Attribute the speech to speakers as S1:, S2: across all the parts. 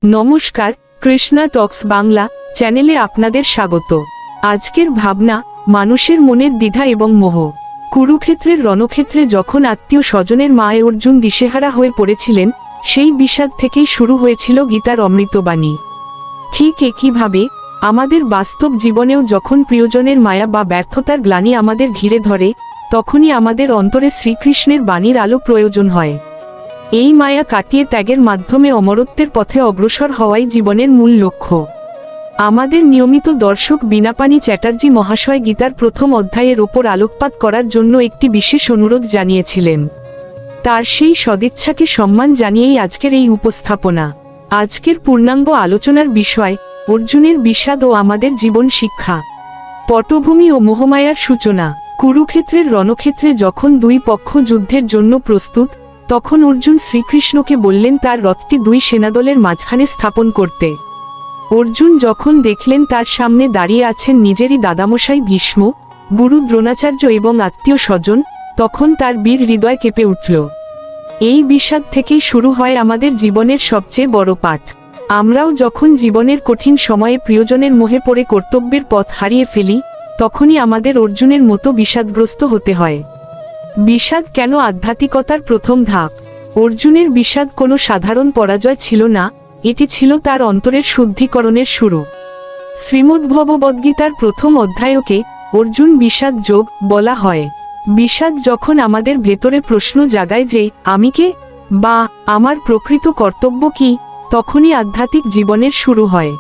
S1: নমস্কার, কৃষ্ণা টক্স বাংলা চ্যানেলে আপনাদের স্বাগত। আজকের ভাবনা, মানুষের মনের দ্বিধা এবং মোহ। কুরুক্ষেত্রের রণক্ষেত্রে যখন আত্মীয় স্বজনের মায়ে অর্জুন দিশেহারা হয়ে পড়েছিলেন, সেই বিষাদ থেকেই শুরু হয়েছিল গীতার অমৃতবাণী। ঠিক একইভাবে আমাদের বাস্তব জীবনেও যখন প্রিয়জনের মায়া বা ব্যর্থতার গ্লানি আমাদের ঘিরে ধরে, তখনই আমাদের অন্তরে শ্রীকৃষ্ণের বাণীর আলো প্রয়োজন হয়। এই মায়া কাটিয়ে ত্যাগের মাধ্যমে অমরত্বের পথে অগ্রসর হওয়াই জীবনের মূল লক্ষ্য। আমাদের নিয়মিত দর্শক বীণাপাণি চ্যাটার্জি মহাশয় গীতার প্রথম অধ্যায়ের ওপর আলোকপাত করার জন্য একটি বিশেষ অনুরোধ জানিয়েছিলেন। তার সেই সদিচ্ছাকে সম্মান জানিয়েই আজকের এই উপস্থাপনা। আজকের পূর্ণাঙ্গ আলোচনার বিষয় অর্জুনের বিষাদ ও আমাদের জীবন শিক্ষা। পটভূমি ও মোহমায়ার সূচনা। কুরুক্ষেত্রের রণক্ষেত্রে যখন দুই পক্ষ যুদ্ধের জন্য প্রস্তুত, তখন অর্জুন শ্রীকৃষ্ণকে বললেন তার রথটি দুই সেনাদলের মাঝখানে স্থাপন করতে। অর্জুন যখন দেখলেন তার সামনে দাঁড়িয়ে আছেন নিজেরই দাদামশাই ভীষ্ম, গুরু দ্রোণাচার্য এবং আত্মীয় স্বজন, তখন তার বীর হৃদয় কেঁপে উঠল। এই বিষাদ থেকেই শুরু হয় আমাদের জীবনের সবচেয়ে বড় পাঠ। আমরাও যখন জীবনের কঠিন সময়ে প্রিয়জনের মোহে পড়ে কর্তব্যের পথ হারিয়ে ফেলি, তখনই আমাদের অর্জুনের মতো বিষাদগ্রস্ত হতে হয়। বিষাদ কেন আধ্যাত্মিকতার প্রথম ধাপ? অর্জুনের বিষাদ কোনো সাধারণ পরাজয় ছিল না, এটি ছিল তার অন্তরের শুদ্ধিকরণের শুরু। শ্রীমদ্ভগবদ্গীতার প্রথম অধ্যায়কে অর্জুন বিষাদ যোগ বলা হয়। বিষাদ যখন আমাদের ভেতরে প্রশ্ন জাগায় যে আমি কে, বা আমার প্রকৃত কর্তব্য কি, তখনই আধ্যাত্মিক জীবনের শুরু হয়।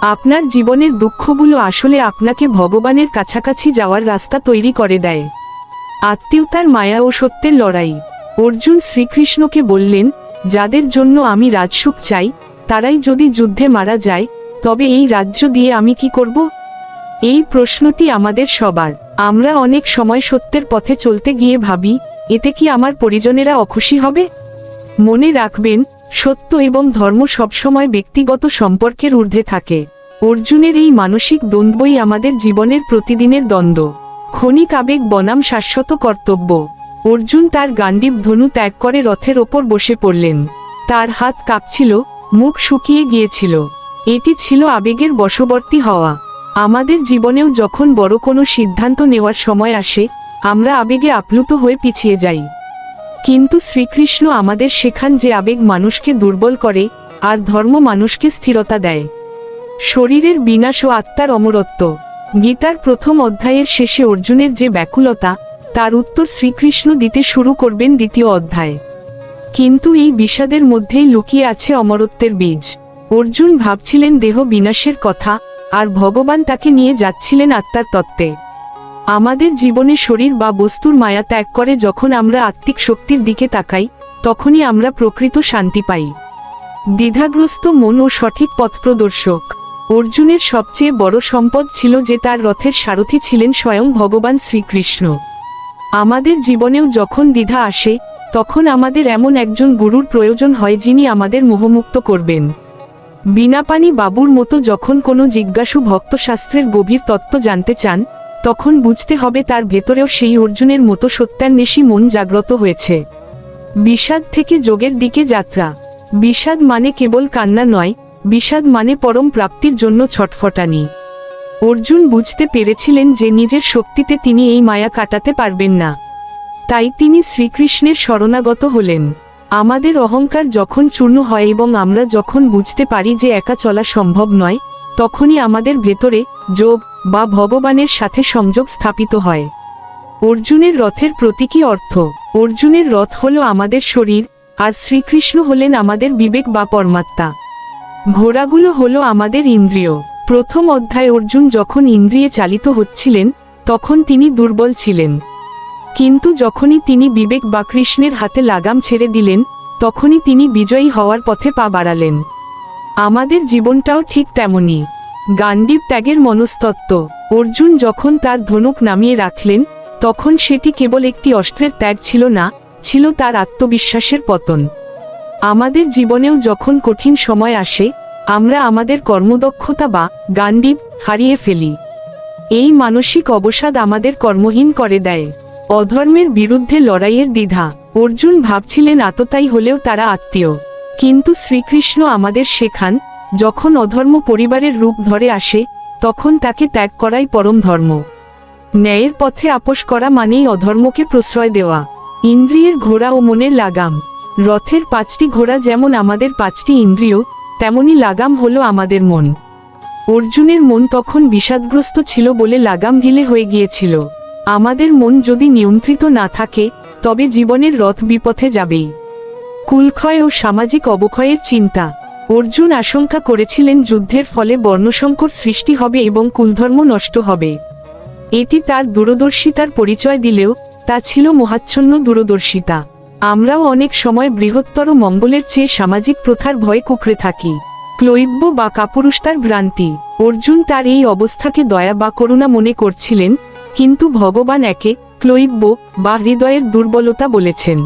S1: আপনার জীবনের দুঃখগুলো আসলে আপনাকে ভগবানের কাছাকাছি যাওয়ার রাস্তা তৈরি করে দেয়। আত্মীয়তার মায়া ও সত্যের লড়াই। অর্জুন শ্রীকৃষ্ণকে বললেন, যাদের জন্য আমি রাজসুখ চাই, তারাই যদি যুদ্ধে মারা যায়, তবে এই রাজ্য দিয়ে আমি কি করব? এই প্রশ্নটি আমাদের সবার। আমরা অনেক সময় সত্যের পথে চলতে গিয়ে ভাবি, এতে কি আমার পরিজনেরা অখুশি হবে? মনে রাখবেন, সত্য এবং ধর্ম সবসময় ব্যক্তিগত সম্পর্কের ঊর্ধ্বে থাকে। অর্জুনের এই মানসিক দ্বন্দ্বই আমাদের জীবনের প্রতিদিনের দ্বন্দ্ব। ক্ষণিক আবেগ বনাম শাশ্বত কর্তব্য। অর্জুন তার গান্ডীব ধনু ত্যাগ করে রথের ওপর বসে পড়লেন। তার হাত কাঁপছিল, মুখ শুকিয়ে গিয়েছিল। এটি ছিল আবেগের বশবর্তী হওয়া। আমাদের জীবনেও যখন বড় কোনো সিদ্ধান্ত নেওয়ার সময় আসে, আমরা আবেগে আপ্লুত হয়ে পিছিয়ে যাই। কিন্তু শ্রীকৃষ্ণ আমাদের শেখান যে আবেগ মানুষকে দুর্বল করে, আর ধর্ম মানুষকে স্থিরতা দেয়। শরীরের বিনাশ ও আত্মার অমরত্ব। গীতার প্রথম অধ্যায়ের শেষে অর্জুনের যে ব্যাকুলতা, তার উত্তর শ্রীকৃষ্ণ দিতে শুরু করবেন দ্বিতীয় অধ্যায়ে। কিন্তু এই বিষাদের মধ্যেই লুকিয়ে আছে অমরত্বের বীজ। অর্জুন ভাবছিলেন দেহ বিনাশের কথা, আর ভগবান তাকে নিয়ে যাচ্ছিলেন আত্মার তত্ত্বে। আমাদের জীবনে শরীর বা বস্তুর মায়া ত্যাগ করে যখন আমরা আত্মিক শক্তির দিকে তাকাই, তখনই আমরা প্রকৃত শান্তি পাই। দ্বিধাগ্রস্ত মন ও সঠিক পথপ্রদর্শক। অর্জুনের সবচেয়ে বড় সম্পদ ছিল যে তার রথের সারথি ছিলেন স্বয়ং ভগবান শ্রীকৃষ্ণ। আমাদের জীবনেও যখন দ্বিধা আসে, তখন আমাদের এমন একজন গুরুর প্রয়োজন হয় যিনি আমাদের মোহমুক্ত করবেন। বীণাপাণি বাবুর মতো যখন কোনো জিজ্ঞাসু ভক্ত শাস্ত্রের গভীর তত্ত্ব জানতে চান, তখন বুঝতে হবে তার ভেতরেও সেই অর্জুনের মতো সত্যান্বেষী মন জাগ্রত হয়েছে। বিষাদ থেকে যোগের দিকে যাত্রা। বিষাদ মানে কেবল কান্না নয়, বিষাদ মানে পরম প্রাপ্তির জন্য ছটফটানি। অর্জুন বুঝতে পেরেছিলেন যে নিজের শক্তিতে তিনি এই মায়া কাটাতে পারবেন না। তাই তিনি শ্রীকৃষ্ণের শরণাগত হলেন। আমাদের অহংকার যখন চূর্ণ হয় এবং আমরা যখন বুঝতে পারি যে একা চলা সম্ভব নয়, তখনই আমাদের ভেতরে যোগ বা ভগবানের সাথে সংযোগ স্থাপিত হয়। অর্জুনের রথের প্রতীকী অর্থ। অর্জুনের রথ হলো আমাদের শরীর, আর শ্রীকৃষ্ণ হলেন আমাদের বিবেক বা পরমাত্মা। ঘোড়াগুলো হলো আমাদের ইন্দ্রিয়। প্রথম অধ্যায়ে অর্জুন যখন ইন্দ্রিয়ে চালিত হচ্ছিলেন, তখন তিনি দুর্বল ছিলেন। কিন্তু যখনই তিনি বিবেক বা কৃষ্ণের হাতে লাগাম ছেড়ে দিলেন, তখনই তিনি বিজয়ী হওয়ার পথে পা বাড়ালেন। আমাদের জীবনটাও ঠিক তেমনই। গান্ডীব ত্যাগের মনস্তত্ত্ব। অর্জুন যখন তার ধনুক নামিয়ে রাখলেন, তখন সেটি কেবল একটি অস্ত্রের ত্যাগ ছিল না, ছিল তার আত্মবিশ্বাসের পতন। আমাদের জীবনেও যখন কঠিন সময় আসে, আমরা আমাদের কর্মদক্ষতা বা গান্ডীব হারিয়ে ফেলি। এই মানসিক অবসাদ আমাদের কর্মহীন করে দেয়। অধর্মের বিরুদ্ধে লড়াইয়ের দ্বিধা। অর্জুন ভাবছিলেন আততায়ী হলেও তারা আত্মীয়। কিন্তু শ্রীকৃষ্ণ আমাদের শেখান, যখন অধর্ম পরিবারের রূপ ধরে আসে তখন তাকে ত্যাগ করাই পরম ধর্ম। ন্যায়ের পথে আপোস করা মানেই অধর্মকে প্রশ্রয় দেওয়া। ইন্দ্রিয়ের ঘোড়া ও মনের লাগাম। রথের 5টি ঘোড়া যেমন আমাদের 5টি ইন্দ্রিয়, তেমনি লাগাম হলো আমাদের মন। অর্জুনের মন তখন বিষাদগ্রস্ত ছিল বলে লাগাম ঢিলে হয়ে গিয়েছিল। আমাদের মন যদি নিয়ন্ত্রিত না থাকে তবে জীবনের রথ বিপথে যাবেই। কুলক্ষয় ও সামাজিক অবক্ষয়ের চিন্তা। অর্জুন আশঙ্কা করেছিলেন যুদ্ধের ফলে বর্ণসংকর সৃষ্টি হবে এবং কুলধর্ম নষ্ট হবে। এটি তার দূরদর্শিতার পরিচয় দিলেও তা ছিল মোহাচ্ছন্ন দূরদর্শিতা। আমরাও অনেক সময় বৃহত্তর মঙ্গলের চেয়ে সামাজিক প্রথার ভয়ে কুঁকড়ে থাকি। ক্লৈব্য বা কাপুরুষতার ভ্রান্তি। অর্জুন তার এই অবস্থাকে দয়া বা করুণা মনে করছিলেন, কিন্তু ভগবান একে ক্লৈব্য বা হৃদয়ের দুর্বলতা বলেছেন।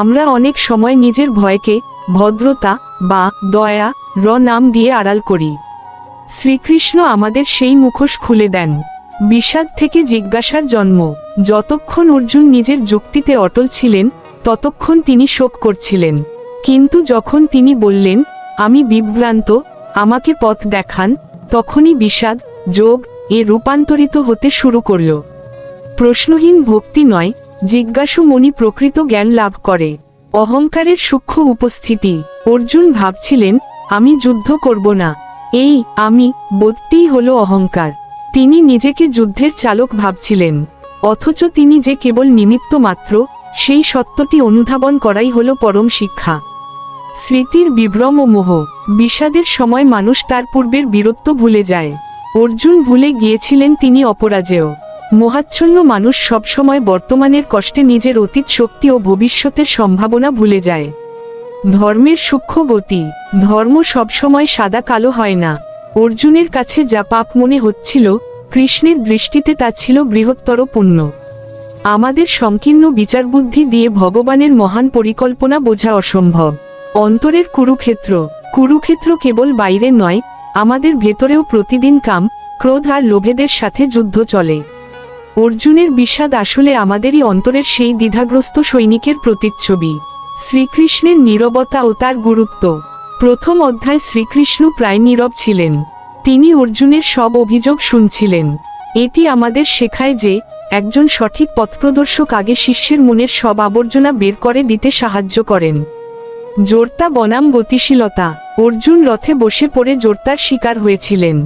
S1: আমরা অনেক সময় নিজের ভয়কে ভদ্রতা বা দয়া নাম দিয়ে আড়াল করি। শ্রীকৃষ্ণ আমাদের সেই মুখোশ খুলে দেন। বিষাদ থেকে জিজ্ঞাসার জন্ম। যতক্ষণ অর্জুন নিজের যুক্তিতে অটল ছিলেন ততক্ষণ তিনি শোক করছিলেন, কিন্তু যখন তিনি বললেন, আমি বিভ্রান্ত, আমাকে পথ দেখান, তখনই বিষাদ যোগ রূপান্তরিত হতে শুরু করল। প্রশ্নহীন ভক্তি নয়, জিজ্ঞাসু মনি প্রকৃত জ্ঞান লাভ করে। অহংকারের সূক্ষ্ম উপস্থিতি। অর্জুন ভাবছিলেন, আমি যুদ্ধ করব না। এই আমি বোধটিই হলো অহংকার। তিনি নিজেকে যুদ্ধের চালক ভাবছিলেন, অথচ তিনি যে কেবল নিমিত্ত মাত্র, সেই সত্যটি অনুধাবন করাই হলো পরম শিক্ষা। স্মৃতির বিভ্রম ও মোহ। বিষাদের সময় মানুষ তার পূর্বের বীরত্ব ভুলে যায়। অর্জুন ভুলে গিয়েছিলেন তিনি অপরাজেয়। মোহাচ্ছন্ন মানুষ সবসময় বর্তমানের কষ্টে নিজের অতীত শক্তি ও ভবিষ্যতের সম্ভাবনা ভুলে যায়। ধর্মের সূক্ষ্ম গতি। ধর্ম সবসময় সাদা কালো হয় না। অর্জুনের কাছে যা পাপ মনে হচ্ছিল, কৃষ্ণের দৃষ্টিতে তা ছিল বৃহত্তর পুণ্য। আমাদের সংকীর্ণ বিচারবুদ্ধি দিয়ে ভগবানের মহান পরিকল্পনা বোঝা অসম্ভব। অন্তরের কুরুক্ষেত্র। কুরুক্ষেত্র কেবল বাইরে নয়, আমাদের ভেতরেও প্রতিদিন কাম, ক্রোধ আর লোভেদের সাথে যুদ্ধ চলে। অর্জুনের বিষাদ আসলে আমাদেরই অন্তরের সেই দ্বিধাগ্রস্ত সৈনিকের প্রতিচ্ছবি। শ্রীকৃষ্ণের নীরবতা ও তার গুরুত্ব। প্রথম অধ্যায় শ্রীকৃষ্ণ প্রায় নীরব ছিলেন। তিনি অর্জুনের সব অভিযোগ শুনছিলেন। এটি আমাদের শেখায় যে একজন সঠিক পথপ্রদর্শক আগে শিষ্যের মনের সব আবর্জনা বের করে দিতে সাহায্য করেন। জড়তা বনাম গতিশীলতা। অর্জুন রথে বসে পড়ে জড়তার শিকার হয়েছিলেন।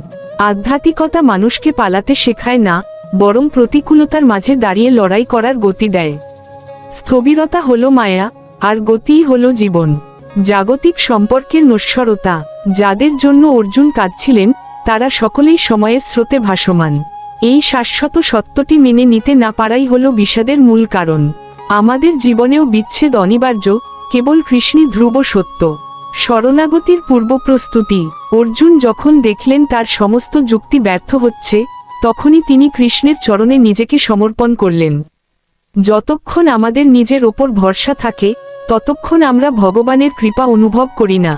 S1: আধ্যাত্মিকতা মানুষকে পালাতে শেখায় না, বরং প্রতিকূলতার মাঝে দাঁড়িয়ে লড়াই করার গতি দেয়। স্থবিরতা হলো মায়া, আর গতিই হলো জীবন। জাগতিক সম্পর্কের নশ্বরতা। যাদের জন্য অর্জুন কাঁদছিলেন তারা সকলেই সময়ের স্রোতে ভাসমান। এই শাশ্বত সত্যটি মেনে নিতে না পারাই হলো বিষাদের মূল কারণ। আমাদের জীবনেও বিচ্ছেদ অনিবার্য, কেবল কৃষ্ণই ধ্রুব সত্য। শরণাগতির পূর্ব প্রস্তুতি। অর্জুন যখন দেখলেন তার সমস্ত যুক্তি ব্যর্থ হচ্ছে, তখনই তিনি কৃষ্ণের চরণে নিজেকে সমর্পণ করলেন। যতক্ষণ আমাদের নিজের ওপর ভরসা থাকে ততক্ষণ আমরা ভগবানের কৃপা অনুভব করি না।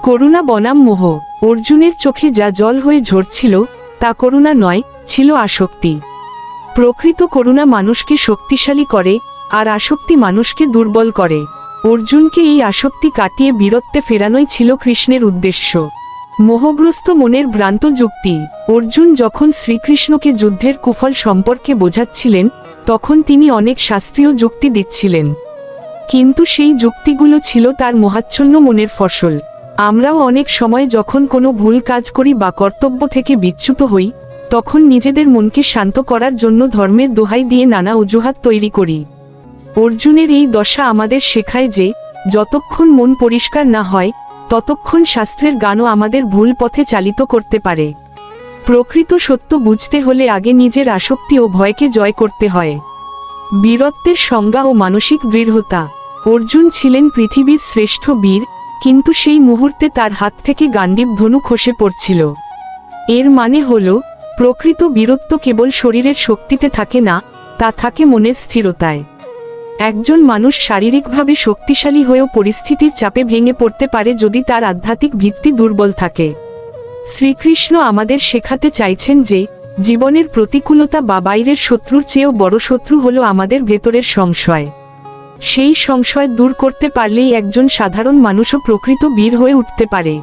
S1: করুণা বনাম মোহ। অর্জুনের চোখে যা জল হয়ে ঝরছিল তা করুণা নয়, ছিল আসক্তি। প্রকৃত করুণা মানুষকে শক্তিশালী করে, আর আসক্তি মানুষকে দুর্বল করে। অর্জুনকে এই আসক্তি কাটিয়ে বীরত্বে ফেরানোই ছিল কৃষ্ণের উদ্দেশ্য। মোহগ্রস্ত মনের ভ্রান্ত যুক্তি। অর্জুন যখন শ্রীকৃষ্ণকে যুদ্ধের কুফল সম্পর্কে বোঝাচ্ছিলেন তখন তিনি অনেক শাস্ত্রীয় যুক্তি দিচ্ছিলেন, কিন্তু সেই যুক্তিগুলো ছিল তার মোহাচ্ছন্ন মনের ফসল। আমরাও অনেক সময় যখন কোনো ভুল কাজ করি বা কর্তব্য থেকে বিচ্যুত হই, তখন নিজেদের মনকে শান্ত করার জন্য ধর্মের দোহাই দিয়ে নানা অজুহাত তৈরি করি। অর্জুনের এই দশা আমাদের শেখায় যে যতক্ষণ মন পরিষ্কার না হয় ততক্ষণ শাস্ত্রের গানও আমাদের ভুল পথে চালিত করতে পারে। প্রকৃত সত্য বুঝতে হলে আগে নিজের আসক্তি ও ভয়কে জয় করতে হয়। বীরত্বের সংজ্ঞা ও মানসিক দৃঢ়তা। অর্জুন ছিলেন পৃথিবীর শ্রেষ্ঠ বীর, কিন্তু সেই মুহূর্তে তার হাত থেকে গান্ডীব ধনু খসে পড়ছিল। এর মানে হল, প্রকৃত বীরত্ব কেবল শরীরের শক্তিতে থাকে না, তা থাকে মনের স্থিরতায়। একজন মানুষ শারীরিকভাবে শক্তিশালী হয়েও পরিস্থিতির চাপে ভেঙে পড়তে পারে যদি তার আধ্যাত্মিক ভিত্তি দুর্বল থাকে। শ্রীকৃষ্ণ আমাদের শেখাতে চাইছেন যে জীবনের প্রতিকূলতা বা বাইরের শত্রুর চেয়েও বড় শত্রু হলো আমাদের ভেতরের সংশয়। সেই সংশয় দূর করতে পারলেই একজন সাধারণ মানুষও প্রকৃত বীর হয়ে উঠতে পারে।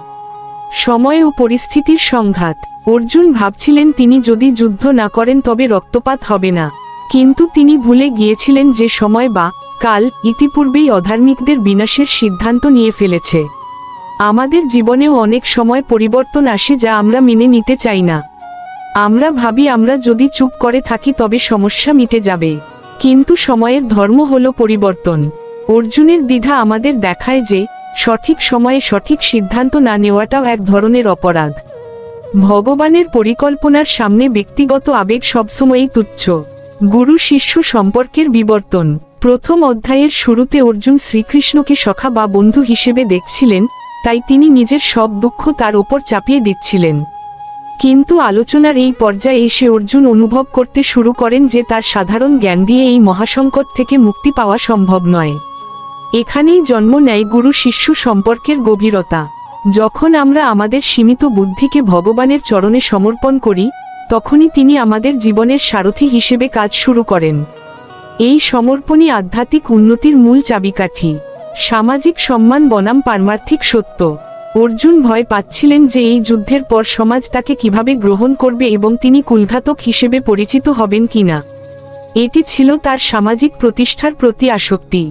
S1: সময় ও পরিস্থিতির সংঘাত। অর্জুন ভাবছিলেন তিনি যদি যুদ্ধ না করেন তবে রক্তপাত হবে না, কিন্তু তিনি ভুলে গিয়েছিলেন যে সময় বা কাল ইতিপূর্বেই অধার্মিকদের বিনাশের সিদ্ধান্ত নিয়ে ফেলেছে। আমাদের জীবনেও অনেক সময় পরিবর্তন আসে যা আমরা মেনে নিতে চাই না। আমরা ভাবি আমরা যদি চুপ করে থাকি তবে সমস্যা মিটে যাবে, কিন্তু সময়ের ধর্ম হলো পরিবর্তন। অর্জুনের দ্বিধা আমাদের দেখায় যে সঠিক সময়ে সঠিক সিদ্ধান্ত না নেওয়াটাও এক ধরনের অপরাধ। ভগবানের পরিকল্পনার সামনে ব্যক্তিগত আবেগ সবসময়ই তুচ্ছ। গুরু শিষ্য সম্পর্কের বিবর্তন। প্রথম অধ্যায়ের শুরুতে অর্জুন শ্রীকৃষ্ণকে সখা বা বন্ধু হিসেবে দেখছিলেন, তাই তিনি নিজের সব দুঃখ তার ওপর চাপিয়ে দিচ্ছিলেন। কিন্তু আলোচনার এই পর্যায়ে এসে অর্জুন অনুভব করতে শুরু করেন যে তার সাধারণ জ্ঞান দিয়ে এই মহাসংকট থেকে মুক্তি পাওয়া সম্ভব নয়। এখানেই জন্ম নেয় গুরু শিষ্য সম্পর্কের গভীরতা। যখন আমরা আমাদের সীমিত বুদ্ধিকে ভগবানের চরণে সমর্পণ করি, তখনই তিনি আমাদের জীবনের সারথি হিসেবে কাজ শুরু করেন। এই সমর্পণই আধ্যাত্মিক উন্নতির মূল চাবিকাঠি। সামাজিক সম্মান বনাম পারমার্থিক সত্য। অর্জুন ভয় পাচ্ছিলেন যে এই যুদ্ধের পর সমাজ তাকে কিভাবে গ্রহণ করবে এবং তিনি কুলঘাতক হিসেবে পরিচিত হবেন কিনা। এটি ছিল তার সামাজিক প্রতিষ্ঠার প্রতি আসক্তি।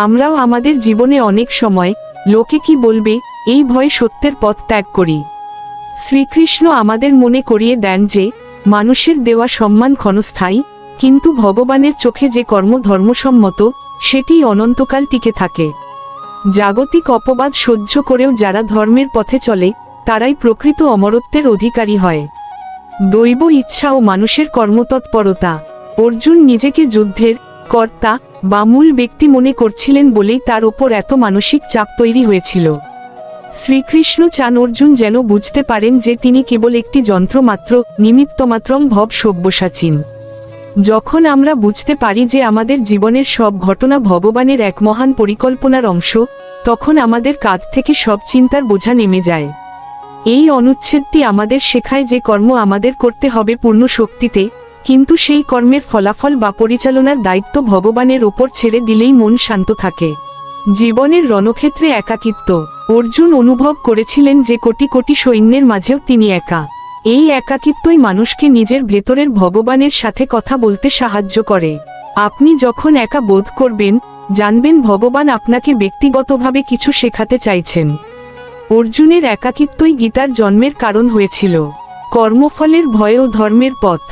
S1: আমরাও আমাদের জীবনে অনেক সময় লোকে কি বলবে এই ভয়ে সত্যের পথ ত্যাগ করি। শ্রীকৃষ্ণ আমাদের মনে করিয়ে দেন যে মানুষের দেওয়া সম্মান ক্ষণস্থায়ী, কিন্তু ভগবানের চোখে যে কর্ম ধর্মসম্মত সেটিই অনন্তকাল টিকে থাকে। জাগতিক অপবাদ সহ্য করেও যারা ধর্মের পথে চলে তারাই প্রকৃত অমরত্বের অধিকারী হয়। দৈব ইচ্ছা ও মানুষের কর্মতৎপরতা। অর্জুন নিজেকে যুদ্ধের কর্তা বা মূল ব্যক্তি মনে করছিলেন বলেই তার ওপর এত মানসিক চাপ তৈরি হয়েছিল। শ্রীকৃষ্ণ চান অর্জুন যেন বুঝতে পারেন যে তিনি কেবল একটি যন্ত্রমাত্র, নিমিত্তমাত্রং ভব সব্যসাচীন। যখন আমরা বুঝতে পারি যে আমাদের জীবনের সব ঘটনা ভগবানের এক মহান পরিকল্পনার অংশ, তখন আমাদের কাঁধ থেকে সব চিন্তার বোঝা নেমে যায়। এই অনুচ্ছেদটি আমাদের শেখায় যে কর্ম আমাদের করতে হবে পূর্ণ শক্তিতে, কিন্তু সেই কর্মের ফলাফল বা পরিচালনার দায়িত্ব ভগবানের ওপর ছেড়ে দিলেই মন শান্ত থাকে। জীবনের রণক্ষেত্রে একাকিত্ব। অর্জুন অনুভব করেছিলেন যে কোটি কোটি সৈন্যের মাঝেও তিনি একা। এই একাকিত্বই মানুষকে নিজের ভেতরের ভগবানের সাথে কথা বলতে সাহায্য করে। আপনি যখন একা বোধ করবেন, জানবেন ভগবান আপনাকে ব্যক্তিগতভাবে কিছু শেখাতে চাইছেন। অর্জুনের একাকিত্বই গীতার জন্মের কারণ হয়েছিল। কর্মফলের ভয় ও ধর্মের পথ।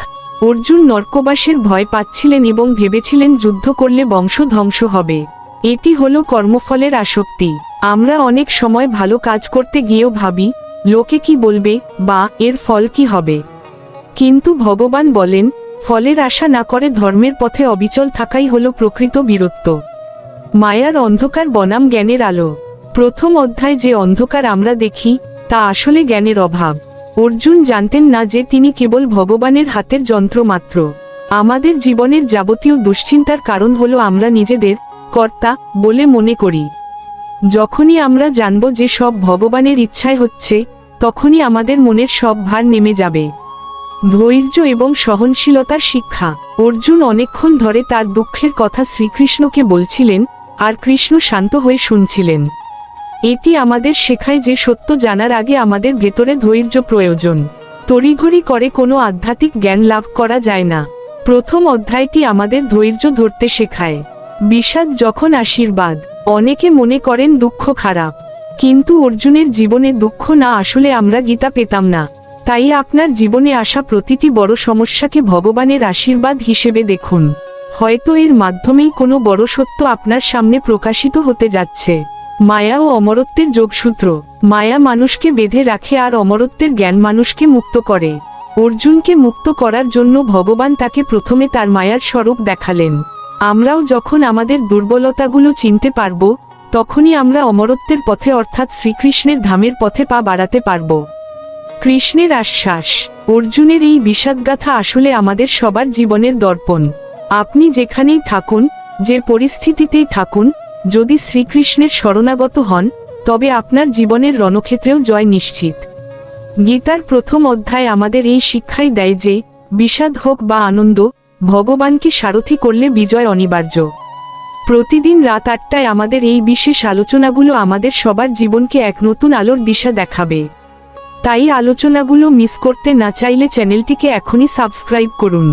S1: অর্জুন নরকবাসের ভয় পাচ্ছিলেন এবং ভেবেছিলেন যুদ্ধ করলে বংশ ধ্বংস হবে। এটি হলো কর্মফলের আসক্তি। আমরা অনেক সময় ভালো কাজ করতে গিয়েও ভাবি লোকে কি বলবে বা এর ফল কি হবে। কিন্তু ভগবান বলেন ফলের আশা না করে ধর্মের পথে অবিচল থাকাই হলো প্রকৃত বীরত্ব। মায়ার অন্ধকার বনাম জ্ঞানের আলো। প্রথম অধ্যায় যে অন্ধকার আমরা দেখি তা আসলে জ্ঞানের অভাব। অর্জুন জানতেন না যে তিনি কেবল ভগবানের হাতের যন্ত্র মাত্র। আমাদের জীবনের যাবতীয় দুশ্চিন্তার কারণ হলো আমরা নিজেদের কর্তা বলে মনে করি। যখনই আমরা জানব যে সব ভগবানের ইচ্ছায় হচ্ছে, তখনই আমাদের মনের সব ভার নেমে যাবে। ধৈর্য এবং সহনশীলতার শিক্ষা। অর্জুন অনেকক্ষণ ধরে তার দুঃখের কথা শ্রীকৃষ্ণকে বলছিলেন, আর কৃষ্ণ শান্ত হয়ে শুনছিলেন। এটি আমাদের শেখায় যে সত্য জানার আগে আমাদের ভেতরে ধৈর্য প্রয়োজন। তড়িঘড়ি করে কোনো আধ্যাত্মিক জ্ঞান লাভ করা যায় না। প্রথম অধ্যায়টি আমাদের ধৈর্য ধরতে শেখায়। বিষাদ যখন আশীর্বাদ। অনেকে মনে করেন দুঃখ খারাপ, কিন্তু অর্জুনের জীবনে দুঃখ না আসলে আমরা গীতা পেতাম না। তাই আপনার জীবনে আসা প্রতিটি বড় সমস্যাকে ভগবানের আশীর্বাদ হিসেবে দেখুন। হয়তো এর মাধ্যমেই কোনো বড় সত্য আপনার সামনে প্রকাশিত হতে যাচ্ছে। মায়া ও অমরত্বের যোগসূত্র। মায়া মানুষকে বেঁধে রাখে আর অমরত্বের জ্ঞান মানুষকে মুক্ত করে। অর্জুনকে মুক্ত করার জন্য ভগবান তাকে প্রথমে তার মায়ার স্বরূপ দেখালেন। আমরাও যখন আমাদের দুর্বলতাগুলো চিনতে পারব, তখনই আমরা অমরত্বের পথে অর্থাৎ শ্রীকৃষ্ণের ধামের পথে পা বাড়াতে পারব। কৃষ্ণের আশ্বাস। অর্জুনের এই বিষাদগাথা আসলে আমাদের সবার জীবনের দর্পণ। আপনি যেখানেই থাকুন, যে পরিস্থিতিতেই থাকুন, যদি শ্রীকৃষ্ণের শরণাগত হন, তবে আপনার জীবনের রণক্ষেত্রেও জয় নিশ্চিত। গীতার প্রথম অধ্যায় আমাদের এই শিক্ষাই দেয় যে বিষাদ হোক বা আনন্দ, ভগবানকে সারথি করলে বিজয় অনিবার্য। প্রতিদিন রাত 8টায় আমাদের এই বিশেষ আলোচনাগুলো আমাদের সবার জীবনকে এক নতুন আলোর দিশা দেখাবে। তাই আলোচনাগুলো মিস করতে না চাইলে চ্যানেলটিকে এখনই সাবস্ক্রাইব করুন।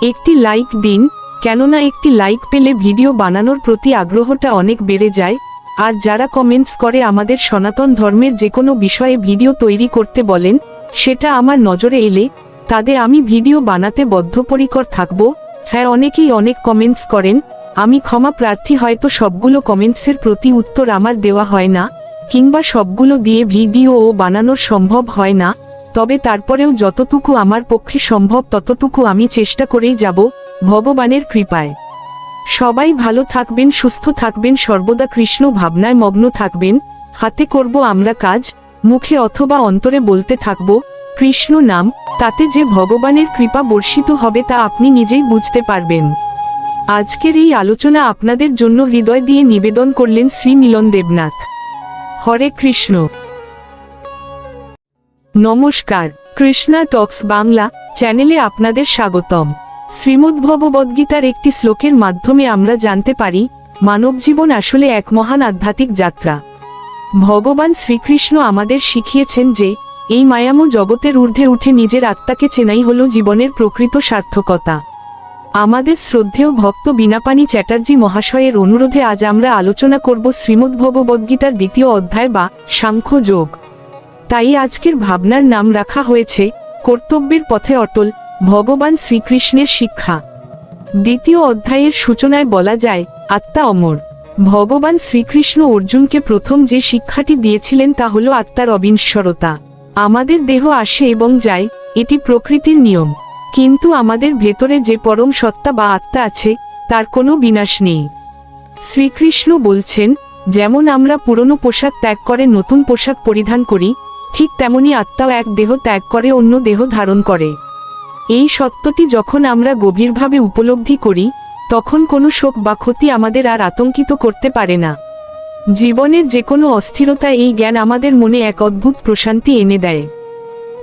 S1: একটি লাইক দিন, কেননা একটি লাইক পেলে ভিডিও বানানোর প্রতি আগ্রহটা অনেক বেড়ে যায়। আর যারা কমেন্টস করে আমাদের সনাতন ধর্মের যে কোনো বিষয়ে ভিডিও তৈরি করতে বলেন, সেটা আমার নজরে এলে তাদের আমি ভিডিও বানাতে বদ্ধপরিকর থাকব। হ্যাঁ, অনেকেই অনেক কমেন্টস করেন, আমি ক্ষমা প্রার্থী, হয়তো সবগুলো কমেন্টসের প্রতি উত্তর আমার দেওয়া হয় না, কিংবা সবগুলো দিয়ে ভিডিও বানানোর সম্ভব হয় না। তবে তারপরেও যতটুকু আমার পক্ষে সম্ভব ততটুকু আমি চেষ্টা করেই যাব, ভগবানের কৃপায়। সবাই ভালো থাকবেন, সুস্থ থাকবেন, সর্বদা কৃষ্ণ ভাবনায় মগ্ন থাকবেন। হাতে করব আমরা কাজ, মুখে অথবা অন্তরে বলতে থাকব কৃষ্ণ নাম, তাতে যে ভগবানের কৃপা বর্ষিত হবে তা আপনি নিজেই বুঝতে পারবেন। আজকের এই আলোচনা আপনাদের জন্য হৃদয় দিয়ে নিবেদন করলেন শ্রী মিলন দেবনাথ। হরে কৃষ্ণ। নমস্কার, কৃষ্ণা টক্স বাংলা চ্যানেলে আপনাদের স্বাগতম। শ্রীমদ্ভগবদ্গীতার একটি শ্লোকের মাধ্যমে আমরা জানতে পারি, মানবজীবন আসলে এক মহান আধ্যাত্মিক যাত্রা। ভগবান শ্রীকৃষ্ণ আমাদের শিখিয়েছেন যে এই মায়াময় জগতের ঊর্ধ্বে উঠে নিজের আত্মাকে চেনাই হল জীবনের প্রকৃত সার্থকতা। আমাদের শ্রদ্ধেয় ভক্ত বীণাপাণি চ্যাটার্জি মহাশয়ের অনুরোধে আজ আমরা আলোচনা করব শ্রীমদ্ভগবদ্গীতার 2য় অধ্যায় বা সাংখ্য যোগ। তাই আজকের ভাবনার নাম রাখা হয়েছে কর্তব্যের পথে অটল, ভগবান শ্রীকৃষ্ণের শিক্ষা। 2য় অধ্যায়ের সূচনায় বলা যায়, আত্মা অমর। ভগবান শ্রীকৃষ্ণ অর্জুনকে প্রথম যে শিক্ষাটি দিয়েছিলেন তা হল আত্মার অবিনশ্বরতা। আমাদের দেহ আসে এবং যায়, এটি প্রকৃতির নিয়ম, কিন্তু আমাদের ভেতরে যে পরম সত্তা বা আত্মা আছে তার কোনো বিনাশ নেই। শ্রীকৃষ্ণ বলছেন, যেমন আমরা পুরনো পোশাক ত্যাগ করে নতুন পোশাক পরিধান করি, ঠিক তেমনি আত্মাও এক দেহ ত্যাগ করে অন্য দেহ ধারণ করে। এই সত্যটি যখন আমরা গভীরভাবে উপলব্ধি করি, তখন কোনো শোক বা ক্ষতি আমাদের আর আতঙ্কিত করতে পারে না। জীবনের যে কোনো অস্থিরতা এই জ্ঞান আমাদের মনে এক অদ্ভুত প্রশান্তি এনে দেয়।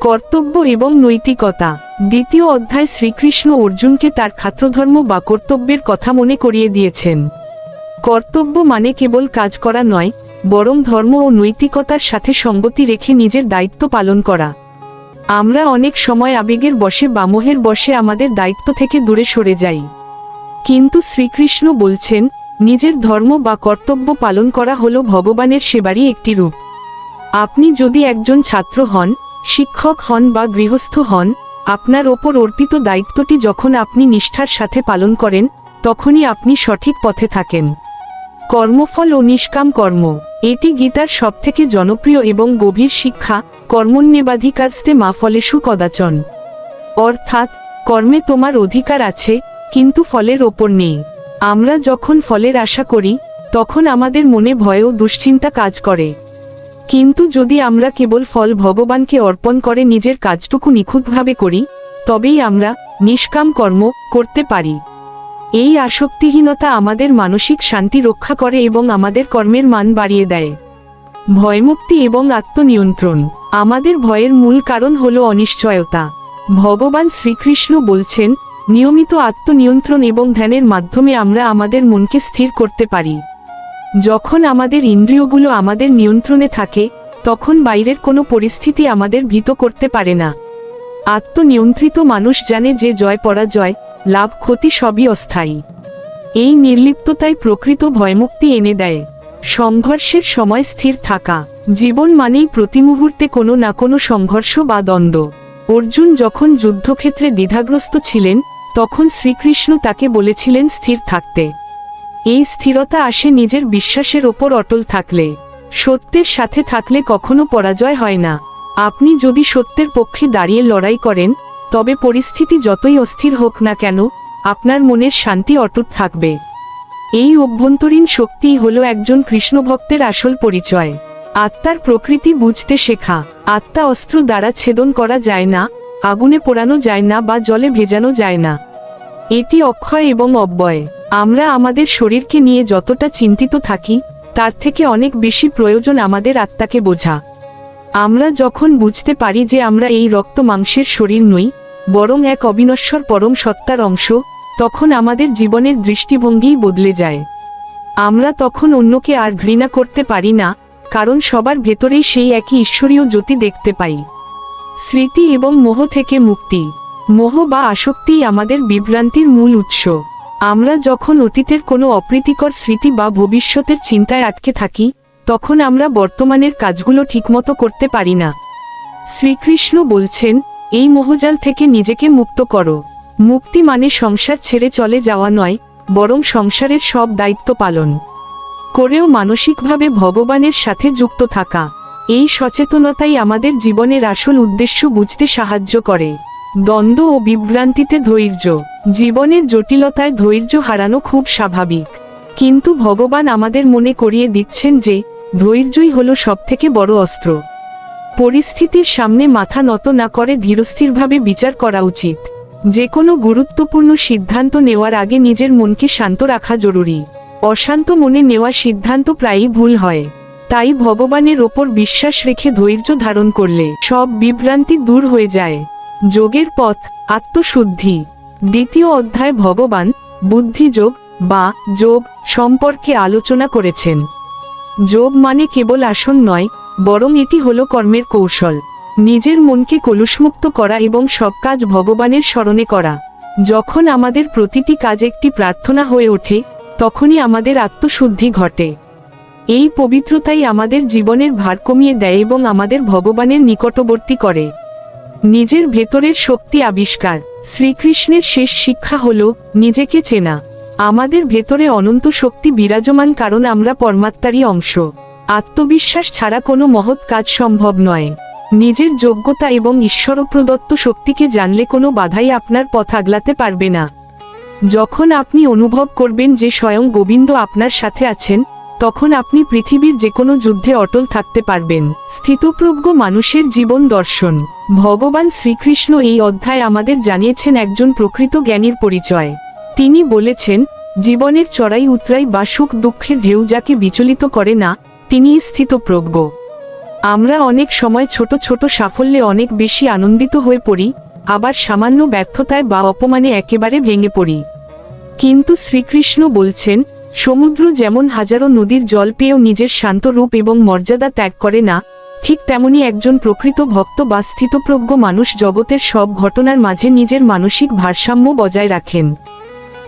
S1: কর্তব্য এবং নৈতিকতা। 2য় অধ্যায় শ্রীকৃষ্ণ অর্জুনকে তার ক্ষাত্রধর্ম বা কর্তব্যের কথা মনে করিয়ে দিয়েছেন। কর্তব্য মানে কেবল কাজ করা নয়, বরং ধর্ম ও নৈতিকতার সাথে সঙ্গতি রেখে নিজের দায়িত্ব পালন করা। আমরা অনেক সময় আবেগের বশে বা মোহের বশে আমাদের দায়িত্ব থেকে দূরে সরে যাই, কিন্তু শ্রীকৃষ্ণ বলছেন, নিজের ধর্ম বা কর্তব্য পালন করা হলো ভগবানের সেবারই একটি রূপ। আপনি যদি একজন ছাত্র হন, শিক্ষক হন বা গৃহস্থ হন, আপনার ওপর অর্পিত দায়িত্বটি যখন আপনি নিষ্ঠার সাথে পালন করেন, তখনই আপনি সঠিক পথে থাকেন। কর্মফল ও নিষ্কাম কর্ম, এটি গীতার সবথেকে জনপ্রিয় এবং গভীর শিক্ষা। কর্মণ্যেবাধিকারস্তে মা ফলেষু কদাচন, অর্থাৎ কর্মে তোমার অধিকার আছে, কিন্তু ফলের ওপর নেই। আমরা যখন ফলের আশা করি, তখন আমাদের মনে ভয় ও দুশ্চিন্তা কাজ করে। কিন্তু যদি আমরা কেবল ফল ভগবানকে অর্পণ করে নিজের কাজটুকু নিখুঁতভাবে করি, তবেই আমরা নিষ্কাম কর্ম করতে পারি। এই আসক্তিহীনতা আমাদের মানসিক শান্তি রক্ষা করে এবং আমাদের কর্মের মান বাড়িয়ে দেয়। ভয়মুক্তি এবং আত্মনিয়ন্ত্রণ। আমাদের ভয়ের মূল কারণ হল অনিশ্চয়তা। ভগবান শ্রীকৃষ্ণ বলছেন, নিয়মিত আত্মনিয়ন্ত্রণ এবং ধ্যানের মাধ্যমে আমরা আমাদের মনকে স্থির করতে পারি। যখন আমাদের ইন্দ্রিয়গুলো আমাদের নিয়ন্ত্রণে থাকে, তখন বাইরের কোনো পরিস্থিতি আমাদের ভীত করতে পারে না। আত্মনিয়ন্ত্রিত মানুষ জানে যে জয় পরাজয়, লাভ ক্ষতি সবই অস্থায়ী। এই নির্লিপ্ততাই প্রকৃত ভয়মুক্তি এনে দেয়। সংঘর্ষের সময় স্থির থাকা। জীবন মানেই প্রতি মুহূর্তে কোনো না কোনো সংঘর্ষ বা দ্বন্দ্ব। অর্জুন যখন যুদ্ধক্ষেত্রে দ্বিধাগ্রস্ত ছিলেন, তখন শ্রীকৃষ্ণ তাকে বলেছিলেন স্থির থাকতে। এই স্থিরতা আসে নিজের বিশ্বাসের ওপর অটল থাকলে। সত্যের সাথে থাকলে কখনো পরাজয় হয় না। আপনি যদি সত্যের পক্ষে দাঁড়িয়ে লড়াই করেন, তবে পরিস্থিতি যতই অস্থির হোক না কেন, আপনার মনের শান্তি অটুট থাকবে। এই অভ্যন্তরীণ শক্তিই হলো একজন কৃষ্ণভক্তের আসল পরিচয়। আত্মার প্রকৃতি বুঝতে শেখা। আত্মা অস্ত্র দ্বারা ছেদন করা যায় না, আগুনে পোড়ানো যায় না বা জলে ভেজানো যায় না। এটি অক্ষয় এবং অব্যয়। আমরা আমাদের শরীরকে নিয়ে যতটা চিন্তিত থাকি, তার থেকে অনেক বেশি প্রয়োজন আমাদের আত্মাকে বোঝা। আমরা যখন বুঝতে পারি যে আমরা এই রক্ত মাংসের শরীর নই, বরং এক অবিনশ্বর পরম সত্তার অংশ, তখন আমাদের জীবনের দৃষ্টিভঙ্গিই বদলে যায়। আমরা তখন অন্যকে আর ঘৃণা করতে পারি না, কারণ সবার ভেতরেই সেই একই ঈশ্বরীয় জ্যোতি দেখতে পাই। স্মৃতি এবং মোহ থেকে মুক্তি। মোহ বা আসক্তিই আমাদের বিভ্রান্তির মূল উৎস। আমরা যখন অতীতের কোনো অপ্রীতিকর স্মৃতি বা ভবিষ্যতের চিন্তায় আটকে থাকি, তখন আমরা বর্তমানের কাজগুলো ঠিকমতো করতে পারি না। শ্রীকৃষ্ণ বলছেন, এই মোহজাল থেকে নিজেকে মুক্ত করো। মুক্তি মানে সংসার ছেড়ে চলে যাওয়া নয়, বরং সংসারের সব দায়িত্ব পালন করেও মানসিকভাবে ভগবানের সাথে যুক্ত থাকা। এই সচেতনতাই আমাদের জীবনের আসল উদ্দেশ্য বুঝতে সাহায্য করে। দ্বন্দ্ব ও বিভ্রান্তিতে ধৈর্য। জীবনের জটিলতায় ধৈর্য হারানো খুব স্বাভাবিক, কিন্তু ভগবান আমাদের মনে করিয়ে দিচ্ছেন যে ধৈর্যই হলো সবথেকে বড় অস্ত্র। পরিস্থিতির সামনে মাথা নত না করে ধীরস্থিরভাবে বিচার করা উচিত। যে কোনো গুরুত্বপূর্ণ সিদ্ধান্ত নেওয়ার আগে নিজের মনকে শান্ত রাখা জরুরি। অশান্ত মনে নেওয়া সিদ্ধান্ত প্রায়ই ভুল হয়। তাই ভগবানের ওপর বিশ্বাস রেখে ধৈর্য ধারণ করলে সব বিভ্রান্তি দূর হয়ে যায়। যোগের পথ, আত্মশুদ্ধি। দ্বিতীয় অধ্যায় ভগবান বুদ্ধিযোগ বা যোগ সম্পর্কে আলোচনা করেছেন। যোগ মানে কেবল আসন নয়, বরং এটি হলো কর্মের কৌশল। নিজের মনকে কলুষমুক্ত করা এবং সব কাজ ভগবানের স্মরণে করা। যখন আমাদের প্রতিটি কাজ একটি প্রার্থনা হয়ে ওঠে, তখনই আমাদের আত্মশুদ্ধি ঘটে। এই পবিত্রতাই আমাদের জীবনের ভার কমিয়ে দেয় এবং আমাদের ভগবানের নিকটবর্তী করে। নিজের ভেতরের শক্তি আবিষ্কার। শ্রীকৃষ্ণের শেষ শিক্ষা হল নিজেকে চেনা। আমাদের ভেতরে অনন্ত শক্তি বিরাজমান, কারণ আমরা পরমাত্মারই অংশ। আত্মবিশ্বাস ছাড়া কোনো মহৎ কাজ সম্ভব নয়। নিজের যোগ্যতা এবং ঈশ্বরপ্রদত্ত শক্তিকে জানলে কোনো বাধাই আপনার পথ আগলাতে পারবে না। যখন আপনি অনুভব করবেন যে স্বয়ং গোবিন্দ আপনার সাথে আছেন, তখন আপনি পৃথিবীর যে কোনো যুদ্ধে অটল থাকতে পারবেন। স্থিতপ্রজ্ঞ মানুষের জীবন দর্শন। ভগবান শ্রীকৃষ্ণ এই অধ্যায় আমাদের জানিয়েছেন একজন প্রকৃত জ্ঞানীর পরিচয়। তিনি বলেছেন, জীবনের চড়াই উতরাই বা সুখ দুঃখের ঢেউ যাকে বিচলিত করে না, তিনিই স্থিতপ্রজ্ঞ। আমরা অনেক সময় ছোট ছোট সাফল্যে অনেক বেশি আনন্দিত হয়ে পড়ি, আবার সামান্য ব্যর্থতায় বা অপমানে একেবারে ভেঙে পড়ি। কিন্তু শ্রীকৃষ্ণ বলছেন, সমুদ্র যেমন হাজারো নদীর জল পেয়েও নিজের শান্ত রূপ এবং মর্যাদা ত্যাগ করে না, ঠিক তেমনি একজন প্রকৃত ভক্ত বা স্থিতপ্রজ্ঞ মানুষ জগতের সব ঘটনার মাঝে নিজের মানসিক ভারসাম্য বজায় রাখেন।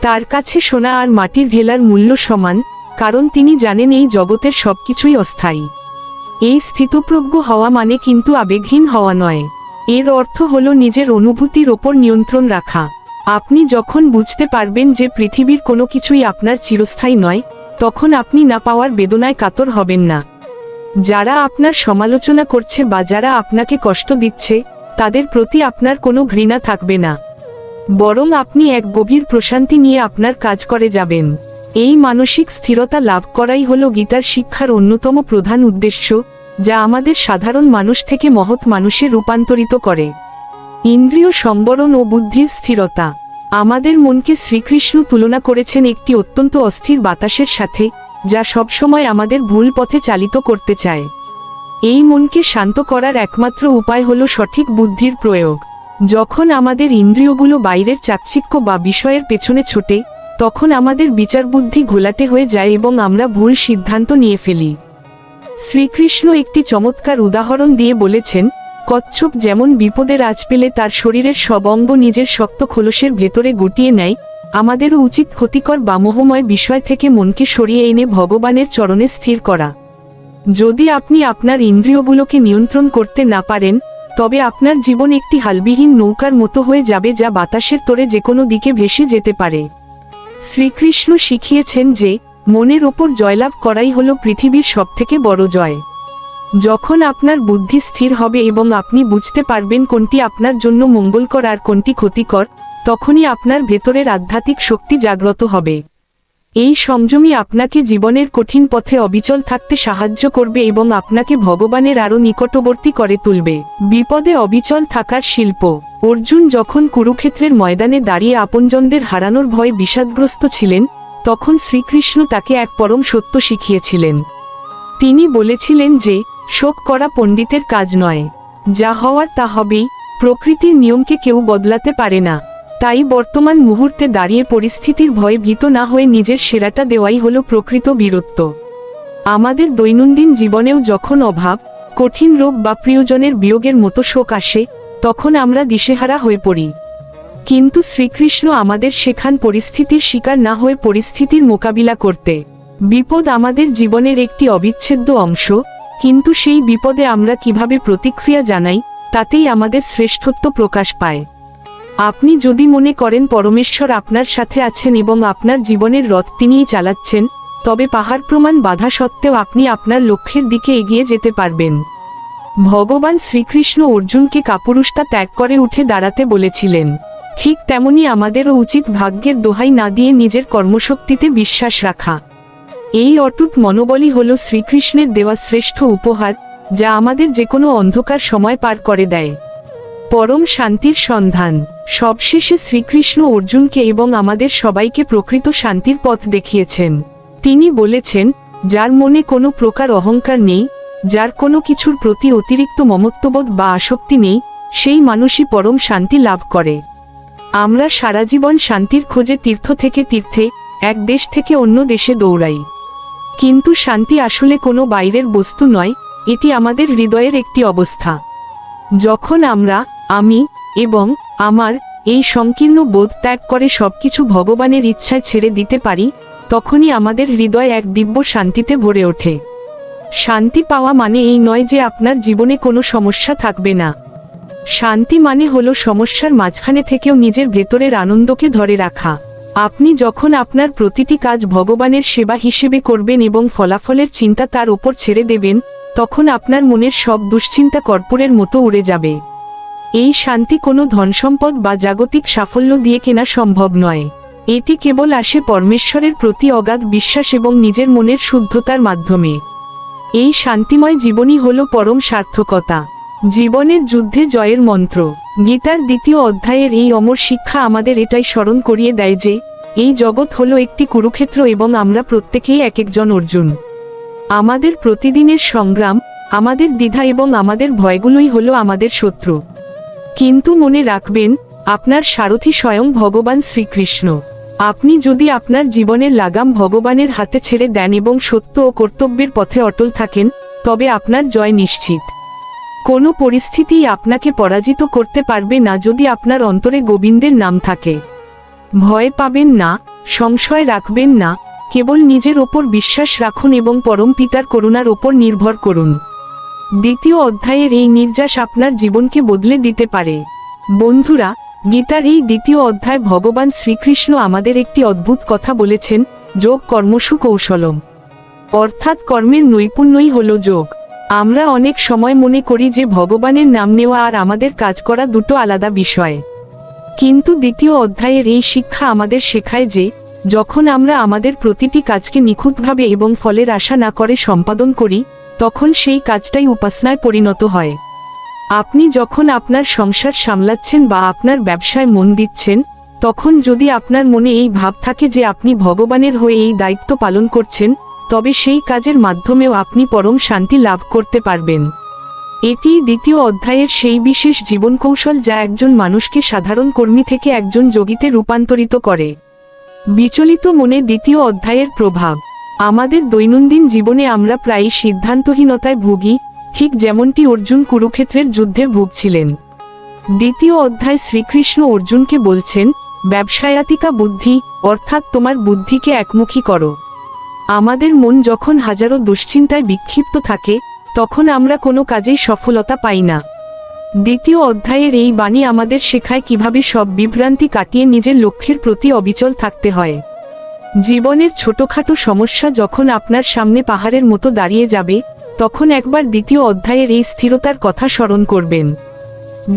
S1: তার কাছে সোনা আর মাটির ঢেলার মূল্য সমান, কারণ তিনি জানেন এই জগতের সবকিছুই অস্থায়ী। এই স্থিতপ্রজ্ঞ হওয়া মানে কিন্তু আবেগহীন হওয়া নয়। এর অর্থ হলো নিজের অনুভূতির ওপর নিয়ন্ত্রণ রাখা। আপনি যখন বুঝতে পারবেন যে পৃথিবীর কোনো কিছুই আপনার চিরস্থায়ী নয়, তখন আপনি না পাওয়ার বেদনায় কাতর হবেন না। যারা আপনার সমালোচনা করছে বা যারা আপনাকে কষ্ট দিচ্ছে, তাদের প্রতি আপনার কোনো ঘৃণা থাকবে না, বরং আপনি এক গভীর প্রশান্তি নিয়ে আপনার কাজ করে যাবেন। এই মানসিক স্থিরতা লাভ করাই হলো গীতার শিক্ষার অন্যতম প্রধান উদ্দেশ্য, যা আমাদের সাধারণ মানুষ থেকে মহৎ মানুষে রূপান্তরিত করে। ইন্দ্রিয় সম্বরণ ও বুদ্ধির স্থিরতা। আমাদের মনকে শ্রীকৃষ্ণ তুলনা করেছেন একটি অত্যন্ত অস্থির বাতাসের সাথে, যা সবসময় আমাদের ভুল পথে চালিত করতে চায়। এই মনকে শান্ত করার একমাত্র উপায় হলো সঠিক বুদ্ধির প্রয়োগ। যখন আমাদের ইন্দ্রিয়গুলো বাইরের চাকচিক্য বা বিষয়ের পেছনে ছোটে, তখন আমাদের বিচার বুদ্ধি ঘোলাটে হয়ে যায় এবং আমরা ভুল সিদ্ধান্ত নিয়ে ফেলি। শ্রীকৃষ্ণ একটি চমৎকার উদাহরণ দিয়ে বলেছেন, কচ্ছপ যেমন বিপদের আঁচ পেলে তার শরীরের সব অঙ্গ নিজের শক্ত খোলসের ভেতরে গুটিয়ে নেয়, আমাদেরও উচিত ক্ষতিকর বা মোহময় বিষয় থেকে মনকে সরিয়ে এনে ভগবানের চরণে স্থির করা। যদি আপনি আপনার ইন্দ্রিয়গুলোকে নিয়ন্ত্রণ করতে না পারেন, তবে আপনার জীবন একটি হালবিহীন নৌকার মতো হয়ে যাবে, যা বাতাসের তোড়ে যে কোনো দিকে ভেসে যেতে পারে। শ্রীকৃষ্ণ শিখিয়েছেন যে মনের ওপর জয়লাভ করাই হলো পৃথিবীর সবথেকে বড় জয়। যখন আপনার বুদ্ধি স্থির হবে এবং আপনি বুঝতে পারবেন কোনটি আপনার জন্য মঙ্গলকর আর কোনটি ক্ষতিকর, তখনই আপনার ভেতরের আধ্যাত্মিক শক্তি জাগ্রত হবে। এই সংযমই আপনাকে জীবনের কঠিন পথে অবিচল থাকতে সাহায্য করবে এবং আপনাকে ভগবানের আরও নিকটবর্তী করে তুলবে। বিপদে অবিচল থাকার শিল্প। অর্জুন যখন কুরুক্ষেত্রের ময়দানে দাঁড়িয়ে আপনজনদের হারানোর ভয়ে বিষাদগ্রস্ত ছিলেন, তখন শ্রীকৃষ্ণ তাকে এক পরম সত্য শিখিয়েছিলেন। তিনি বলেছিলেন যে শোক করা পণ্ডিতের কাজ নয়, যা হওয়ার তা হবেই। প্রকৃতির নিয়মকে কেউ বদলাতে পারে না, তাই বর্তমান মুহূর্তে দাঁড়িয়ে পরিস্থিতির ভয়ে ভীত না হয়ে নিজের সেরাটা দেওয়াই হলো প্রকৃত বীরত্ব। আমাদের দৈনন্দিন জীবনেও যখন অভাব, কঠিন রোগ বা প্রিয়জনের বিয়োগের মতো শোক আসে, তখন আমরা দিশেহারা হয়ে পড়ি। কিন্তু শ্রীকৃষ্ণ আমাদের শেখান পরিস্থিতির শিকার না হয়ে পরিস্থিতির মোকাবিলা করতে। বিপদ আমাদের জীবনের একটি অবিচ্ছেদ্য অংশ, কিন্তু সেই বিপদে আমরা কিভাবে প্রতিক্রিয়া জানাই, তাতেই আমাদের শ্রেষ্ঠত্ব প্রকাশ পায়। আপনি যদি মনে করেন পরমেশ্বর আপনার সাথে আছেন এবং আপনার জীবনের রথ তিনিই চালাচ্ছেন, তবে পাহাড় প্রমাণ বাধা সত্ত্বেও আপনি আপনার লক্ষ্যের দিকে এগিয়ে যেতে পারবেন। ভগবান শ্রীকৃষ্ণ অর্জুনকে কাপুরুষতা ত্যাগ করে উঠে দাঁড়াতে বলেছিলেন। ঠিক তেমনি আমাদেরও উচিত ভাগ্যের দোহাই না দিয়ে নিজের কর্মশক্তিতে বিশ্বাস রাখা। এই অটুট মনোবলই হল শ্রীকৃষ্ণের দেওয়া শ্রেষ্ঠ উপহার, যা আমাদের যে কোনো অন্ধকার সময় পার করে দেয় পরম শান্তির সন্ধান। সবশেষে শ্রীকৃষ্ণ অর্জুনকে এবং আমাদের সবাইকে প্রকৃত শান্তির পথ দেখিয়েছেন। তিনি বলেছেন, যার মনে কোনো প্রকার অহংকার নেই, যার কোনো কিছুর প্রতি অতিরিক্ত মমত্ববোধ বা আসক্তি নেই, সেই মানুষই পরম শান্তি লাভ করে। আমরা সারা জীবন শান্তির খোঁজে তীর্থ থেকে তীর্থে, এক দেশ থেকে অন্য দেশে দৌড়াই, কিন্তু শান্তি আসলে কোনো বাইরের বস্তু নয়, এটি আমাদের হৃদয়ের একটি অবস্থা। যখন আমরা আমি এবং আমার এই সংকীর্ণ বোধ ত্যাগ করে সবকিছু ভগবানের ইচ্ছায় ছেড়ে দিতে পারি, তখনই আমাদের হৃদয় এক দিব্য শান্তিতে ভরে ওঠে। শান্তি পাওয়া মানে এই নয় যে আপনার জীবনে কোনো সমস্যা থাকবে না। শান্তি মানে হলো সমস্যার মাঝখানে থেকেও নিজের ভেতরের আনন্দকে ধরে রাখা। আপনি যখন আপনার প্রতিটি কাজ ভগবানের সেবা হিসেবে করবেন এবং ফলাফলের চিন্তা তার ওপর ছেড়ে দেবেন, তখন আপনার মনের সব দুশ্চিন্তা কর্পূরের মতো উড়ে যাবে। এই শান্তি কোনো ধনসম্পদ বা জাগতিক সাফল্য দিয়ে কেনা সম্ভব নয়। এটি কেবল আসে পরমেশ্বরের প্রতি অগাধ বিশ্বাস এবং নিজের মনের শুদ্ধতার মাধ্যমে। এই শান্তিময় জীবনই হল পরম সার্থকতা, জীবনের যুদ্ধে জয়ের মন্ত্র। গীতার 2য় অধ্যায়ের এই অমর শিক্ষা আমাদের এটাই স্মরণ করিয়ে দেয় যে, এই জগৎ হলো একটি কুরুক্ষেত্র এবং আমরা প্রত্যেকেই এক একজন অর্জুন। আমাদের প্রতিদিনের সংগ্রাম, আমাদের দ্বিধা এবং আমাদের ভয়গুলোই হলো আমাদের শত্রু। কিন্তু মনে রাখবেন, আপনার সারথি স্বয়ং ভগবান শ্রীকৃষ্ণ। আপনি যদি আপনার জীবনের লাগাম ভগবানের হাতে ছেড়ে দেন এবং সত্য ও কর্তব্যের পথে অটল থাকেন, তবে আপনার জয় নিশ্চিত। কোনো পরিস্থিতিই আপনাকে পরাজিত করতে পারবে না যদি আপনার অন্তরে গোবিন্দের নাম থাকে। ভয় পাবেন না, সংশয় রাখবেন না, কেবল নিজের ওপর বিশ্বাস রাখুন এবং পরম পিতার করুণার ওপর নির্ভর করুন। 2য় অধ্যায়ের এই নির্যাস আপনার জীবনকে বদলে দিতে পারে। বন্ধুরা, গীতার এই 2য় অধ্যায় ভগবান শ্রীকৃষ্ণ আমাদের একটি অদ্ভুত কথা বলেছেন, যোগ কর্মসু কৌশলম, অর্থাৎ কর্মের নৈপুণ্যই হল যোগ। আমরা অনেক সময় মনে করি যে ভগবানের নাম নেওয়া আর আমাদের কাজ করা দুটো আলাদা বিষয়। কিন্তু 2য় অধ্যায়ের এই শিক্ষা আমাদের শেখায় যে, যখন আমরা আমাদের প্রতিটি কাজকে নিখুঁতভাবে এবং ফলের আশা না করে সম্পাদন করি, তখন সেই কাজটাই উপাসনায় পরিণত হয়। আপনি যখন আপনার সংসার সামলাচ্ছেন বা আপনার ব্যবসায় মন দিচ্ছেন, তখন যদি আপনার মনে এই ভাব থাকে যে আপনি ভগবানের হয়ে এই দায়িত্ব পালন করছেন, তবে সেই কাজের মাধ্যমেও আপনি পরম শান্তি লাভ করতে পারবেন। এটি 2য় অধ্যায়ের সেই বিশেষ জীবনকৌশল যা একজন মানুষকে সাধারণ কর্মী থেকে একজন যোগীতে রূপান্তরিত করে। বিচলিত মনে 2য় অধ্যায়ের প্রভাব। আমাদের দৈনন্দিন জীবনে আমরা প্রায়ই সিদ্ধান্তহীনতায় ভুগি, ঠিক যেমনটি অর্জুন কুরুক্ষেত্রের যুদ্ধে ভুগছিলেন। 2য় অধ্যায় শ্রীকৃষ্ণ অর্জুনকে বলছেন, ব্যবসায়াতিকা বুদ্ধি, অর্থাৎ তোমার বুদ্ধিকে একমুখী করো। আমাদের মন যখন হাজারো দুশ্চিন্তায় বিক্ষিপ্ত থাকে, তখন আমরা কোনো কাজেই সফলতা পাই না। 2য় অধ্যায়ের এই বাণী আমাদের শেখায় কিভাবে সব বিভ্রান্তি কাটিয়ে নিজের লক্ষ্যের প্রতি অবিচল থাকতে হয়। জীবনের ছোটখাটো সমস্যা যখন আপনার সামনে পাহাড়ের মতো দাঁড়িয়ে যাবে, তখন একবার 2য় অধ্যায়ের এই স্থিরতার কথা স্মরণ করবেন।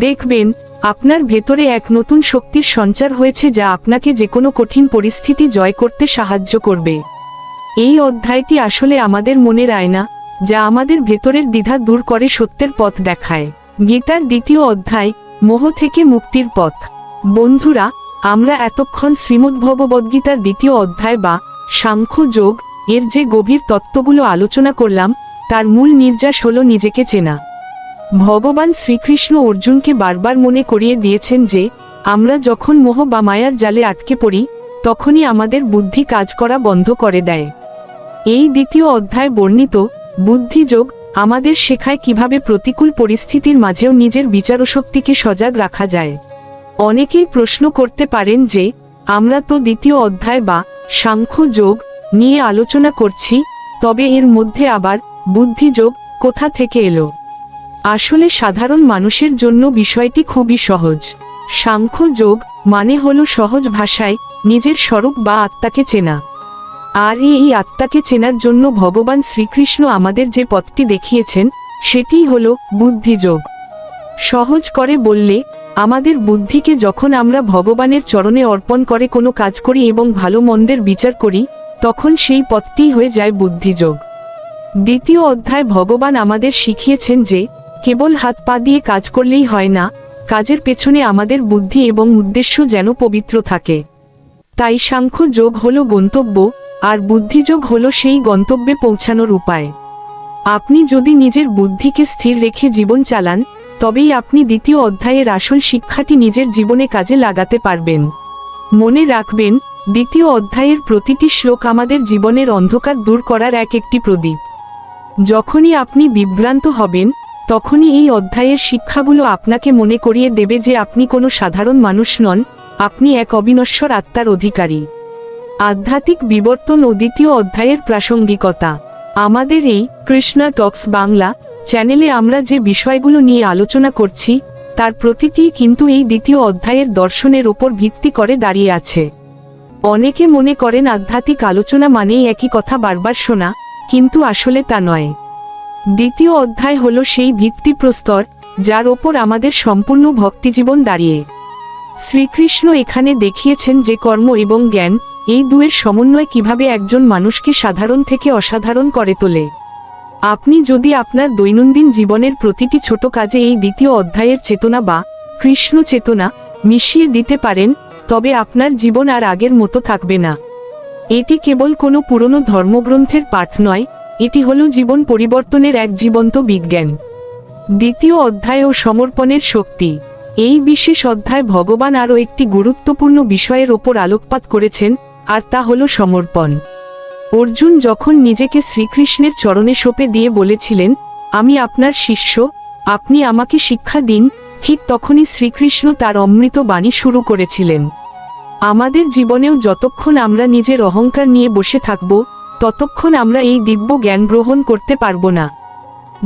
S1: দেখবেন, আপনার ভেতরে এক নতুন শক্তির সঞ্চার হয়েছে যা আপনাকে যে কোনো কঠিন পরিস্থিতি জয় করতে সাহায্য করবে। এই অধ্যায়টি আসলে আমাদের মনের আয়না, যা আমাদের ভেতরের দ্বিধা দূর করে সত্যের পথ দেখায়। গীতার 2য় অধ্যায়, মোহ থেকে মুক্তির পথ। বন্ধুরা, আমরা এতক্ষণ শ্রীমদ্ভগবদ্গীতার 2য় অধ্যায় বা সাংখ্য যোগ এর যে গভীর তত্ত্বগুলো আলোচনা করলাম, তার মূল নির্যাস হল নিজেকে চেনা। ভগবান শ্রীকৃষ্ণ অর্জুনকে বারবার মনে করিয়ে দিয়েছেন যে, আমরা যখন মোহ বা মায়ার জালে আটকে পড়ি তখনই আমাদের বুদ্ধি কাজ করা বন্ধ করে দেয়। এই দ্বিতীয় অধ্যায় বর্ণিত বুদ্ধিযোগ আমাদের শেখায় কিভাবে প্রতিকূল পরিস্থিতির মাঝেও নিজের বিচারশক্তিকে সজাগ রাখা যায়। অনেকেই প্রশ্ন করতে পারেন যে আমরা তো দ্বিতীয় অধ্যায় বা সাংখ্য যোগ নিয়ে আলোচনা করছি, তবে এর মধ্যে আবার বুদ্ধিযোগ কোথা থেকে এলো? আসলে সাধারণ মানুষের জন্য বিষয়টি খুবই সহজ। সাংখ্য যোগ মানে হলো সহজ ভাষায় নিজের স্বরূপ বা আত্মাকে চেনা। আর এই আত্মাকে চেনার জন্য ভগবান শ্রীকৃষ্ণ আমাদের যে পথটি দেখিয়েছেন সেটিই হলো বুদ্ধিযোগ। সহজ করে বললে, আমাদের বুদ্ধিকে যখন আমরা ভগবানের চরণে অর্পণ করে কোনো কাজ করি এবং ভালো মন্দের বিচার করি, তখন সেই পথটিই হয়ে যায় বুদ্ধিযোগ। দ্বিতীয় অধ্যায় ভগবান আমাদের শিখিয়েছেন যে কেবল হাত পা দিয়ে কাজ করলেই হয় না, কাজের পেছনে আমাদের বুদ্ধি এবং উদ্দেশ্য যেন পবিত্র থাকে। তাই সাংখ্য যোগ হলো গন্তব্য, আর বুদ্ধিযোগ হলো সেই গন্তব্যে পৌঁছানোর উপায়। আপনি যদি নিজের বুদ্ধিকে স্থির রেখে জীবন চালান, তবেই আপনি দ্বিতীয় অধ্যায়ের আসল শিক্ষাটি নিজের জীবনে কাজে লাগাতে পারবেন। মনে রাখবেন, দ্বিতীয় অধ্যায়ের প্রতিটি শ্লোক আমাদের জীবনের অন্ধকার দূর করার একটি প্রদীপ। যখনই আপনি বিভ্রান্ত হবেন, তখনই এই অধ্যায়ের শিক্ষাগুলো আপনাকে মনে করিয়ে দেবে যে আপনি কোনো সাধারণ মানুষ নন, আপনি এক অবিনশ্বর আত্মার অধিকারী। আধ্যাত্মিক বিবর্তন ও দ্বিতীয় অধ্যায়ের প্রাসঙ্গিকতা। আমাদের এই কৃষ্ণা টক্স বাংলা চ্যানেলে আমরা যে বিষয়গুলো নিয়ে আলোচনা করছি তার প্রতিটি কিন্তু এই দ্বিতীয় অধ্যায়ের দর্শনের ওপর ভিত্তি করে দাঁড়িয়ে আছে। অনেকে মনে করেন আধ্যাত্মিক আলোচনা মানেই একই কথা বারবার শোনা, কিন্তু আসলে তা নয়। দ্বিতীয় অধ্যায় হলো সেই ভিত্তিপ্রস্তর যার ওপর আমাদের সম্পূর্ণ ভক্তিজীবন দাঁড়িয়ে। শ্রীকৃষ্ণ এখানে দেখিয়েছেন যে কর্ম এবং জ্ঞান এই দুয়ের সমন্বয় কিভাবে একজন মানুষকে সাধারণ থেকে অসাধারণ করে তোলে। আপনি যদি আপনার দৈনন্দিন জীবনের প্রতিটি ছোট কাজে এই দ্বিতীয় অধ্যায়ের চেতনা বা কৃষ্ণ চেতনা মিশিয়ে দিতে পারেন, তবে আপনার জীবন আর আগের মতো থাকবে না। এটি কেবল কোনো পুরনো ধর্মগ্রন্থের পাঠ নয়, এটি হলো জীবন পরিবর্তনের এক জীবন্ত বিজ্ঞান। দ্বিতীয় অধ্যায় ও সমর্পণের শক্তি। এই বিশেষ অধ্যায় ভগবান আরও একটি গুরুত্বপূর্ণ বিষয়ের ওপর আলোকপাত করেছেন, আর তা হলো সমর্পণ। অর্জুন যখন নিজেকে শ্রীকৃষ্ণের চরণে সঁপে দিয়ে বলেছিলেন, আমি আপনার শিষ্য, আপনি আমাকে শিক্ষা দিন, ঠিক তখনই শ্রীকৃষ্ণ তার অমৃত বাণী শুরু করেছিলেন। আমাদের জীবনেও যতক্ষণ আমরা নিজের অহংকার নিয়ে বসে থাকব, ততক্ষণ আমরা এই দিব্য জ্ঞান গ্রহণ করতে পারব না।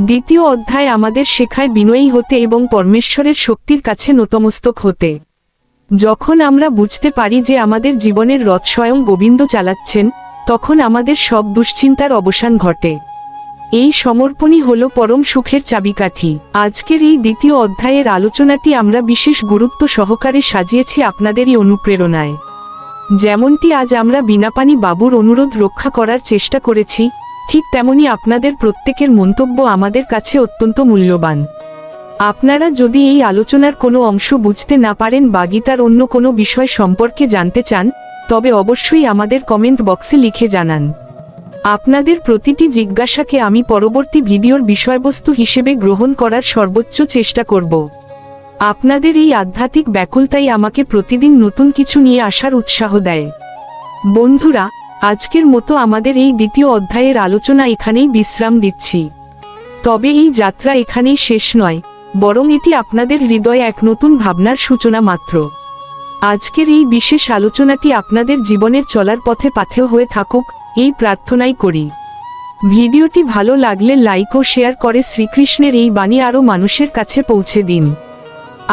S1: দ্বিতীয় অধ্যায় আমাদের শেখায় বিনয়ী হতে এবং পরমেশ্বরের শক্তির কাছে নতমস্তক হতে। যখন আমরা বুঝতে পারি যে আমাদের জীবনের রথ স্বয়ং গোবিন্দ চালাচ্ছেন, তখন আমাদের সব দুশ্চিন্তার অবসান ঘটে। এই সমর্পণই হলো পরম সুখের চাবিকাঠি। আজকের এই দ্বিতীয় অধ্যায়ের আলোচনাটি আমরা বিশেষ গুরুত্ব সহকারে সাজিয়েছি আপনাদেরই অনুপ্রেরণায়। যেমনটি আজ আমরা বীণাপানি বাবুর অনুরোধ রক্ষা করার চেষ্টা করেছি, ঠিক তেমনি আপনাদের প্রত্যেকের মন্তব্য আমাদের কাছে অত্যন্ত মূল্যবান। আপনারা যদি এই আলোচনার কোনো অংশ বুঝতে না পারেন বা গীতার অন্য কোনো বিষয় সম্পর্কে জানতে চান, তবে অবশ্যই আমাদের কমেন্ট বক্সে লিখে জানান। আপনাদের প্রতিটি জিজ্ঞাসাকে আমি পরবর্তী ভিডিওর বিষয়বস্তু হিসেবে গ্রহণ করার সর্বোচ্চ চেষ্টা করব। আপনাদের এই আধ্যাত্মিক ব্যাকুলতাই আমাকে প্রতিদিন নতুন কিছু নিয়ে আসার উৎসাহ দেয়। বন্ধুরা, আজকের মতো আমাদের এই দ্বিতীয় অধ্যায়ের আলোচনা এখানেই বিশ্রাম দিচ্ছি। তবে এই যাত্রা এখানেই শেষ নয়, বরং এটি আপনাদের হৃদয়ে এক নতুন ভাবনার সূচনা মাত্র। আজকের এই বিশেষ আলোচনাটি আপনাদের জীবনের চলার পথে পাথেয় হয়ে থাকুক, এই প্রার্থনাই করি। ভিডিওটি ভালো লাগলে লাইক ও শেয়ার করে শ্রীকৃষ্ণের এই বাণী আরও মানুষের কাছে পৌঁছে দিন।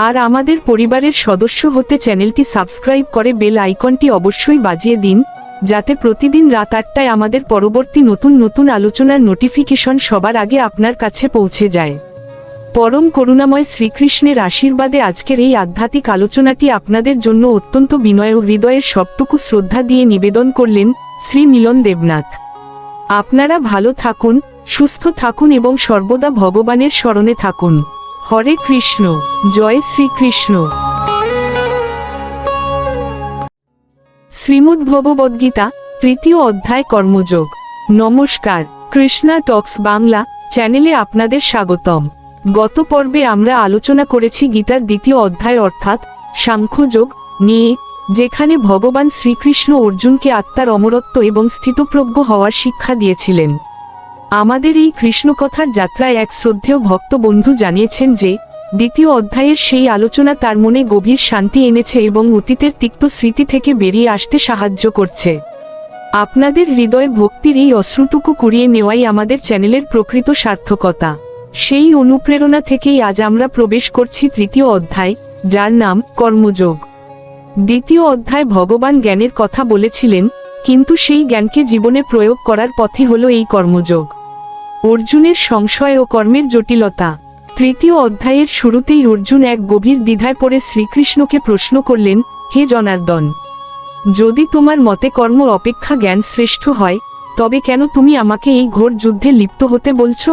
S1: আর আমাদের পরিবারের সদস্য হতে চ্যানেলটি সাবস্ক্রাইব করে বেল আইকনটি অবশ্যই বাজিয়ে দিন, যাতে প্রতিদিন রাত 8টায় আমাদের পরবর্তী নতুন আলোচনার নোটিফিকেশন সবার আগে আপনার কাছে পৌঁছে যায়। পরম করুণাময় শ্রীকৃষ্ণের আশীর্বাদে আজকের এই আধ্যাত্মিক আলোচনাটি আপনাদের জন্য অত্যন্ত বিনয় ও হৃদয়ের সবটুকু শ্রদ্ধা দিয়ে নিবেদন করলেন শ্রী মিলন দেবনাথ। আপনারা ভালো থাকুন, সুস্থ থাকুন এবং সর্বদা ভগবানের স্মরণে থাকুন। হরে কৃষ্ণ, জয় শ্রীকৃষ্ণ। শ্রীমদ্ভগবদ্গীতা তৃতীয় অধ্যায় কর্মযোগ। নমস্কার, কৃষ্ণা টক্স বাংলা চ্যানেলে আপনাদের স্বাগতম। গত পর্বে আমরা আলোচনা করেছি গীতার দ্বিতীয় অধ্যায় অর্থাৎ সাংখ্যযোগ নিয়ে, যেখানে ভগবান শ্রীকৃষ্ণ অর্জুনকে আত্মার অমরত্ব এবং স্থিতপ্রজ্ঞ হওয়ার শিক্ষা দিয়েছিলেন। আমাদের এই কৃষ্ণকথার যাত্রায় এক শ্রদ্ধেয় ভক্ত বন্ধু জানিয়েছেন যে দ্বিতীয় অধ্যায়ের সেই আলোচনা তার মনে গভীর শান্তি এনেছে এবং অতীতের তিক্ত স্মৃতি থেকে বেরিয়ে আসতে সাহায্য করছে। আপনাদের হৃদয়ে ভক্তির এই অশ্রুটুকু কুড়িয়ে নেওয়াই আমাদের চ্যানেলের প্রকৃত সার্থকতা। সেই অনুপ্রেরণা থেকেই আজ আমরা প্রবেশ করছি তৃতীয় অধ্যায়, যার নাম কর্মযোগ। দ্বিতীয় অধ্যায় ভগবান জ্ঞানের কথা বলেছিলেন, কিন্তু সেই জ্ঞানকে জীবনে প্রয়োগ করার পথই হলো এই কর্মযোগ। অর্জুনের সংশয় ও কর্মের জটিলতা। তৃতীয় অধ্যায়ের শুরুতেই অর্জুন এক গভীর দ্বিধায় পড়ে শ্রীকৃষ্ণকে প্রশ্ন করলেন, হে জনার্দন, যদি তোমার মতে কর্ম অপেক্ষা জ্ঞান শ্রেষ্ঠ হয়, তবে কেন তুমি আমাকে এই ঘোর যুদ্ধে লিপ্ত হতে বলছো?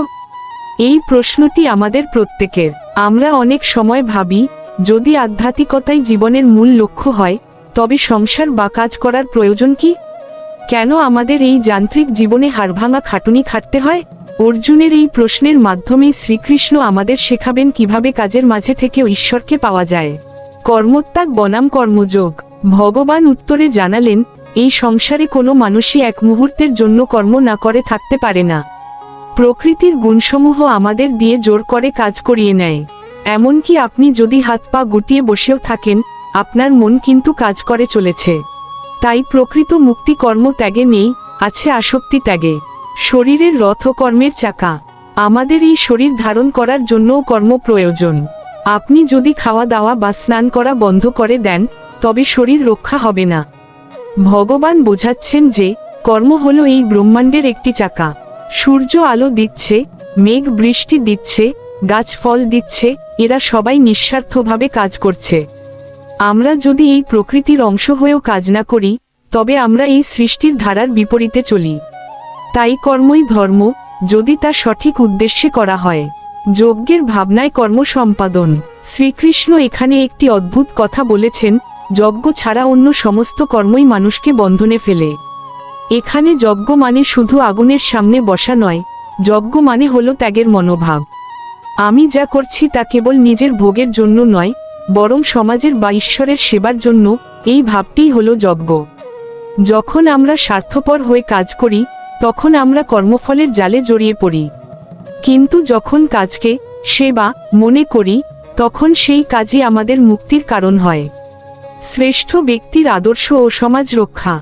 S1: এই প্রশ্নটি আমাদের প্রত্যেকের। আমরা অনেক সময় ভাবি, যদি আধ্যাত্মিকতাই জীবনের মূল লক্ষ্য হয়, তবে সংসার বা কাজ করার প্রয়োজন কি? কেন আমাদের এই যান্ত্রিক জীবনে হাড়ভাঙা খাটুনি খাটতে হয়? অর্জুনের এই প্রশ্নের মাধ্যমেই শ্রীকৃষ্ণ আমাদের শেখাবেন কিভাবে কাজের মাঝে থেকেও ঈশ্বরকে পাওয়া যায়। কর্মত্যাগ বনাম কর্মযোগ। ভগবান উত্তরে জানালেন, এই সংসারে কোনো মানুষই এক মুহূর্তের জন্য কর্ম না করে থাকতে পারে না। প্রকৃতির গুণসমূহ আমাদের দিয়ে জোর করে কাজ করিয়ে নেয়। এমনকি আপনি যদি হাত পা গুটিয়ে বসেও থাকেন, আপনার মন কিন্তু কাজ করে চলেছে। তাই প্রকৃত মুক্তি কর্ম ত্যাগে নেই, আছে আসক্তি ত্যাগে। শরীরের রথ ও কর্মের চাকা। আমাদের এই শরীর ধারণ করার জন্যও কর্ম প্রয়োজন। আপনি যদি খাওয়া দাওয়া বা স্নান করা বন্ধ করে দেন, তবে শরীর রক্ষা হবে না। ভগবান বোঝাচ্ছেন যে কর্ম হলো এই ব্রহ্মাণ্ডের একটি চাকা। সূর্য আলো দিচ্ছে, মেঘ বৃষ্টি দিচ্ছে, গাছ ফল দিচ্ছে, এরা সবাই নিঃস্বার্থভাবে কাজ করছে। আমরা যদি এই প্রকৃতির অংশ হয়েও কাজ না করি, তবে আমরা এই সৃষ্টির ধারার বিপরীতে চলি। তাই কর্মই ধর্ম, যদি তা সঠিক উদ্দেশ্যে করা হয়। যজ্ঞের ভাবনায় কর্ম সম্পাদন। শ্রীকৃষ্ণ এখানে একটি অদ্ভুত কথা বলেছেন, যজ্ঞ ছাড়া অন্য সমস্ত কর্মই মানুষকে বন্ধনে ফেলে। এখানে যজ্ঞ মানে শুধু আগুনের সামনে বসা নয়, যজ্ঞ মানে হলো ত্যাগের মনোভাব। আমি যা করছি তা কেবল নিজের ভোগের জন্য নয়, বরং সমাজের বা ঈশ্বরের সেবার জন্য। এই ভাবটিই হলো যজ্ঞ। যখন আমরা স্বার্থপর হয়ে কাজ করি, তখন আমরা কর্মফলের জালে জড়িয়ে পড়ি। কিন্তু যখন কাজকে সেবা মনে করি, তখন সেই কাজই আমাদের মুক্তির কারণ হয়। শ্রেষ্ঠ ব্যক্তির আদর্শ ও সমাজ রক্ষা।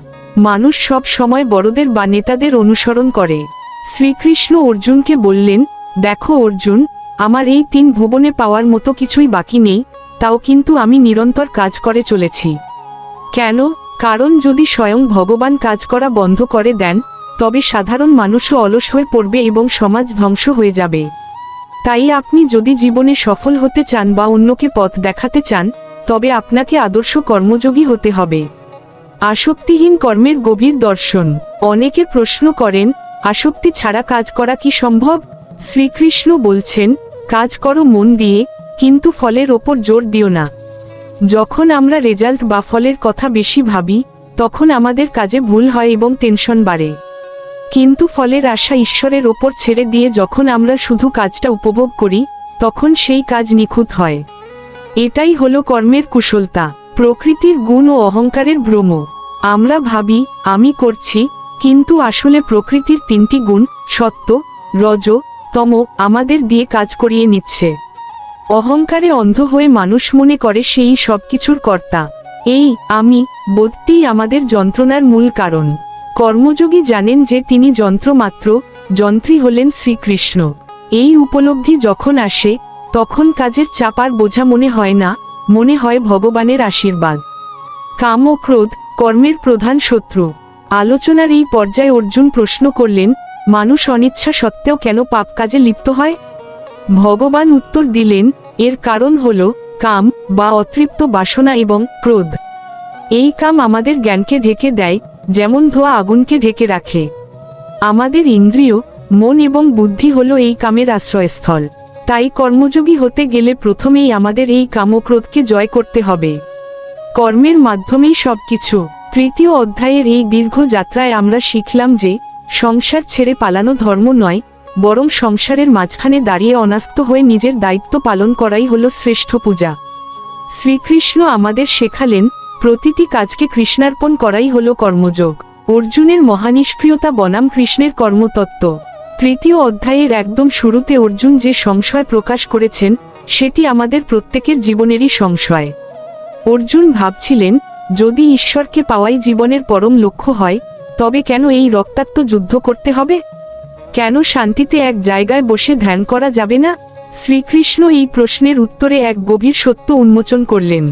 S1: মানুষ সব সময় বড়দের বা নেতাদের অনুসরণ করে। শ্রীকৃষ্ণ অর্জুনকে বললেন, দেখো অর্জুন, আমার এই 3 ভুবনে পাওয়ার মতো কিছুই বাকি নেই, তাও কিন্তু আমি নিরন্তর কাজ করে চলেছি। কেন? কারণ যদি স্বয়ং ভগবান কাজ করা বন্ধ করে দেন, তবে সাধারণ মানুষও অলস হয়ে পড়বে এবং সমাজ ধ্বংস হয়ে যাবে। তাই আপনি যদি জীবনে সফল হতে চান বা অন্যকে পথ দেখাতে চান, তবে আপনাকে আদর্শ কর্মযোগী হতে হবে। আসক্তিহীন কর্মের গভীর দর্শন। অনেকে প্রশ্ন করেন, আসক্তি ছাড়া কাজ করা কি সম্ভব? শ্রীকৃষ্ণ বলছেন, কাজ করো মন দিয়ে, কিন্তু ফলের ওপর জোর দিও না। যখন আমরা রেজাল্ট বা ফলের কথা বেশি ভাবি, তখন আমাদের কাজে ভুল হয় এবং টেনশন বাড়ে। কিন্তু ফলের আশা ঈশ্বরের ওপর ছেড়ে দিয়ে যখন আমরা শুধু কাজটা উপভোগ করি, তখন সেই কাজ নিখুঁত হয়। এটাই হলো কর্মের কুশলতা। প্রকৃতির গুণ ও অহংকারের ভ্রম। আমরা ভাবি আমি করছি, কিন্তু আসলে প্রকৃতির 3টি গুণ, সত্য, রজ, তম, আমাদের দিয়ে কাজ করিয়ে নিচ্ছে। অহংকারে অন্ধ হয়ে মানুষ মনে করে সেই সবকিছুর কর্তা। এই আমি বোধটিই আমাদের যন্ত্রণার মূল কারণ। কর্মযোগী জানেন যে তিনি যন্ত্র মাত্র, যন্ত্রী হলেন শ্রীকৃষ্ণ। এই উপলব্ধি যখন আসে, তখন কাজের চাপ আর বোঝা মনে হয় না, মনে হয় ভগবানের আশীর্বাদ। কাম ও ক্রোধ কর্মের প্রধান শত্রু। আলোচনার এই পর্যায়ে অর্জুন প্রশ্ন করলেন, মানুষ অনিচ্ছা সত্ত্বেও কেন পাপ কাজে লিপ্ত হয়? ভগবান উত্তর দিলেন, এর কারণ হল কাম বা অতৃপ্ত বাসনা এবং ক্রোধ। এই কাম আমাদের জ্ঞানকে ঢেকে দেয়, যেমন ধোঁয়া আগুনকে ঢেকে রাখে। আমাদের ইন্দ্রিয়, মন এবং বুদ্ধি হলো এই কামের আশ্রয়স্থল। তাই কর্মযোগী হতে গেলে প্রথমেই আমাদের এই কাম ও ক্রোধকে জয় করতে হবে। কর্মের মাধ্যমেই সবকিছু। তৃতীয় অধ্যায়ের এই দীর্ঘ যাত্রায় আমরা শিখলাম যে সংসার ছেড়ে পালানো ধর্ম নয়, বরং সংসারের মাঝখানে দাঁড়িয়ে অনাস্ত হয়ে নিজের দায়িত্ব পালন করাই হলো শ্রেষ্ঠ পূজা। শ্রীকৃষ্ণ আমাদের শেখালেন প্রতিটি কাজকে কৃষ্ণার্পণ করাই হল কর্মযোগ। অর্জুনের মহানিষ্ক্রিয়তা বনাম কৃষ্ণের কর্মতত্ত্ব। তৃতীয় অধ্যায়ের একদম শুরুতে অর্জুন যে সংশয় প্রকাশ করেছেন সেটি আমাদের প্রত্যেকের জীবনেরই সংশয়। অর্জুন ভাবছিলেন, যদি ঈশ্বরকে পাওয়াই জীবনের পরম লক্ষ্য হয়, তবে কেন এই রক্তাক্ত যুদ্ধ করতে হবে? কেন শান্তিতে এক জায়গায় বসে ধ্যান করা যাবে না? শ্রীকৃষ্ণ এই প্রশ্নের উত্তরে এক গভীর সত্য উন্মোচন করলেন।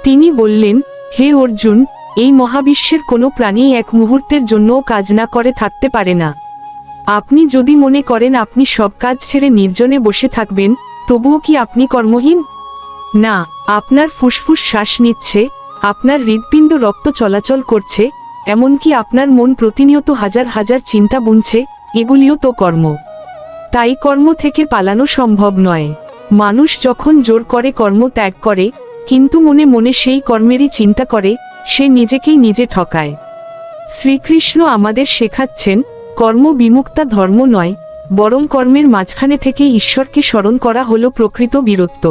S1: তিনি বললেন, হে অর্জুন, এই মহাবিশ্বের কোনো প্রাণী এক মুহূর্তের জন্যও কাজ না করে থাকতে পারে না। আপনি যদি মনে করেন আপনি সব কাজ ছেড়ে নির্জনে বসে থাকবেন, তবুও কি আপনি কর্মহীন? না, আপনার ফুসফুস শ্বাস নিচ্ছে, আপনার হৃৎপিণ্ড রক্ত চলাচল করছে, এমনকি আপনার মন প্রতিনিয়ত হাজার হাজার চিন্তা বুনছে, এগুলিও তো কর্ম। তাই কর্ম থেকে পালানো সম্ভব নয়। মানুষ যখন জোর করে কর্ম ত্যাগ করে, কিন্তু মনে মনে সেই কর্মেরই চিন্তা করে, সে নিজেকেই নিজে ঠকায়। শ্রীকৃষ্ণ আমাদের শেখাচ্ছেন, কর্ম বিমুক্তা ধর্ম নয়, বরং কর্মের মাঝখানে থেকে ঈশ্বরকে স্মরণ করা হলো প্রকৃত বীরত্ব।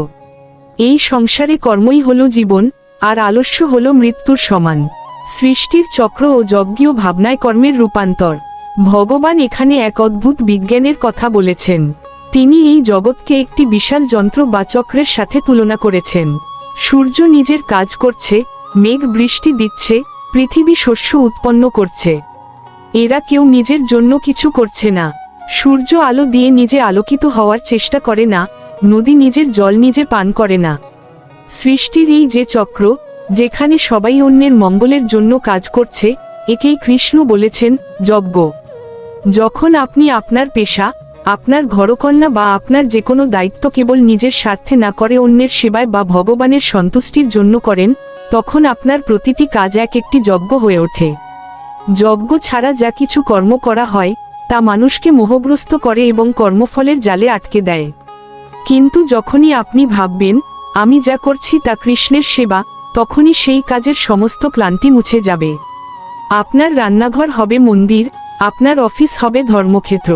S1: এই সংসারে কর্মই হলো জীবন, আর আলস্য হলো মৃত্যুর সমান। সৃষ্টির চক্র ও যজ্ঞীয় ভাবনায় কর্মের রূপান্তর। ভগবান এখানে এক অদ্ভুত বিজ্ঞানের কথা বলেছেন। তিনি এই জগৎকে একটি বিশাল যন্ত্র বা চক্রের সাথে তুলনা করেছেন। সূর্য নিজের কাজ করছে, মেঘ বৃষ্টি দিচ্ছে, পৃথিবী শস্য উৎপন্ন করছে। এরা কেউ নিজের জন্য কিছু করছে না। সূর্য আলো দিয়ে নিজে আলোকিত হওয়ার চেষ্টা করে না, নদী নিজের জল নিজে পান করে না। সৃষ্টির এই যে চক্র, যেখানে সবাই অন্যের মঙ্গলের জন্য কাজ করছে, একেই কৃষ্ণ বলেছেন যজ্ঞ। যখন আপনি আপনার পেশা, আপনার ঘরকন্যা বা আপনার যে কোনো দায়িত্ব কেবল নিজের স্বার্থে না করে অন্যের সেবায় বা ভগবানের সন্তুষ্টির জন্য করেন, তখন আপনার প্রতিটি কাজ এক একটি যজ্ঞ হয়ে ওঠে। যজ্ঞ ছাড়া যা কিছু কর্ম করা হয়, তা মানুষকে মোহগ্রস্ত করে এবং কর্মফলের জালে আটকে দেয়। কিন্তু যখনই আপনি ভাববেন, আমি যা করছি তা কৃষ্ণের সেবা, তখনই সেই কাজের সমস্ত ক্লান্তি মুছে যাবে। আপনার রান্নাঘর হবে মন্দির, আপনার অফিস হবে ধর্মক্ষেত্র।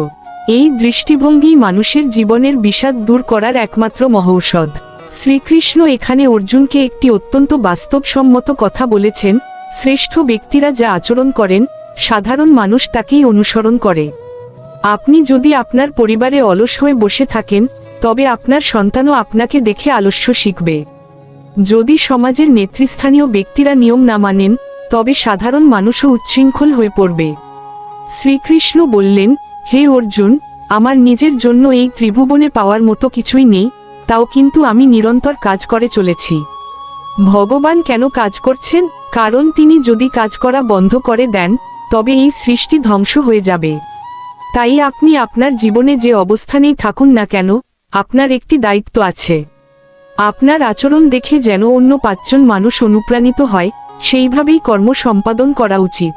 S1: এই দৃষ্টিভঙ্গি মানুষের জীবনের বিষাদ দূর করার একমাত্র মহৌষধ। শ্রীকৃষ্ণ এখানে অর্জুনকে একটি অত্যন্ত বাস্তবসম্মত কথা বলেছেন, শ্রেষ্ঠ ব্যক্তিরা যা আচরণ করেন, সাধারণ মানুষ তাকেই অনুসরণ করে। আপনি যদি আপনার পরিবারে অলস হয়ে বসে থাকেন, তবে আপনার সন্তানও আপনাকে দেখে আলস্য শিখবে। যদি সমাজের নেতৃস্থানীয় ব্যক্তিরা নিয়ম না মানেন, তবে সাধারণ মানুষও উচ্ছৃঙ্খল হয়ে পড়বে। শ্রীকৃষ্ণ বললেন, হে অর্জুন, আমার নিজের জন্য এই ত্রিভুবনে পাওয়ার মতো কিছুই নেই, তাও কিন্তু আমি নিরন্তর কাজ করে চলেছি। ভগবান কেন কাজ করছেন? কারণ তিনি যদি কাজ করা বন্ধ করে দেন, তবে এই সৃষ্টি ধ্বংস হয়ে যাবে। তাই আপনি আপনার জীবনে যে অবস্থানেই থাকুন না কেন, আপনার একটি দায়িত্ব আছে। আপনার আচরণ দেখে যেন অন্য 5 জন মানুষ অনুপ্রাণিত হয়, সেইভাবেই কর্ম সম্পাদন করা উচিত।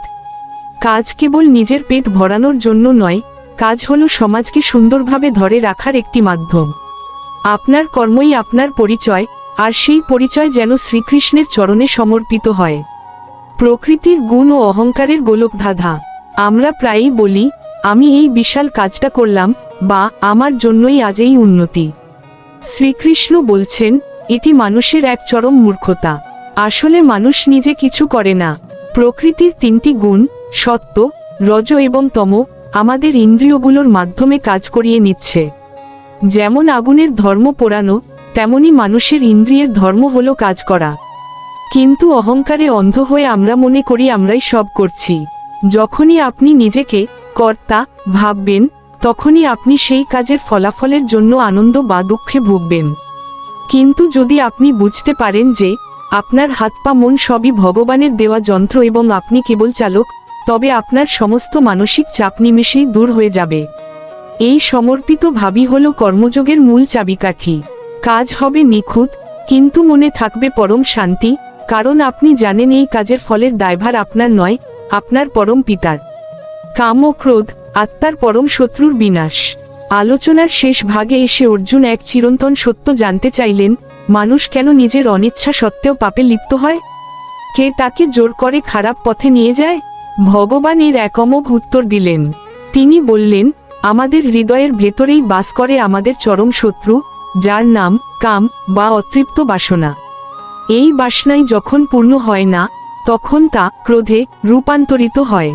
S1: কাজ কেবল নিজের পেট ভরানোর জন্য নয়, কাজ হলো সমাজকে সুন্দরভাবে ধরে রাখার একটি মাধ্যম। আপনার কর্মই আপনার পরিচয়, আর সেই পরিচয় যেন শ্রীকৃষ্ণের চরণে সমর্পিত হয়। প্রকৃতির গুণ ও অহংকারের গোলকধাঁধা। আমরা প্রায়ই বলি, আমি এই বিশাল কাজটা করলাম, বা আমার জন্যই আজ এই উন্নতি। শ্রীকৃষ্ণ বলছেন, এটি মানুষের এক চরম মূর্খতা। আসলে মানুষ নিজে কিছু করে না। প্রকৃতির 3টি গুণ, সত্ত্ব, রজ এবং তম, আমাদের ইন্দ্রিয়গুলোর মাধ্যমে কাজ করিয়ে নিচ্ছে। যেমন আগুনের ধর্ম পোড়ানো, তেমনি মানুষের ইন্দ্রিয়ের ধর্ম হলো কাজ করা। কিন্তু অহংকারে অন্ধ হয়ে আমরা মনে করি আমরাই সব করছি। যখনই আপনি নিজেকে কর্তা ভাববেন, তখনই আপনি সেই কাজের ফলাফলের জন্য আনন্দ বা দুঃখে ভুগবেন। কিন্তু যদি আপনি বুঝতে পারেন যে আপনার হাত পা মন সবই ভগবানের দেওয়া যন্ত্র এবং আপনি কেবল চালক, তবে আপনার সমস্ত মানসিক চাপ নিমেষেই দূর হয়ে যাবে। এই সমর্পিত ভাবই হলো কর্মযোগের মূল চাবিকাঠি। কাজ হবে নিখুঁত, কিন্তু মনে থাকবে পরম শান্তি, কারণ আপনি জানেন এই কাজের ফলের দায়ভার আপনার নয়, আপনার পরম পিতার। কাম ও ক্রোধ, আত্মার পরম শত্রুর বিনাশ। আলোচনার শেষ ভাগে এসে অর্জুন এক চিরন্তন সত্য জানতে চাইলেন, মানুষ কেন নিজের অনিচ্ছা সত্ত্বেও পাপে লিপ্ত হয়? কে তাকে জোর করে খারাপ পথে নিয়ে যায়? ভগবান এর এক অমোঘ উত্তর দিলেন। তিনি বললেন, আমাদের হৃদয়ের ভেতরেই বাস করে আমাদের চরম শত্রু, যার নাম কাম বা অতৃপ্ত বাসনা। এই বাসনাই যখন পূর্ণ হয় না, তখন তা ক্রোধে রূপান্তরিত হয়।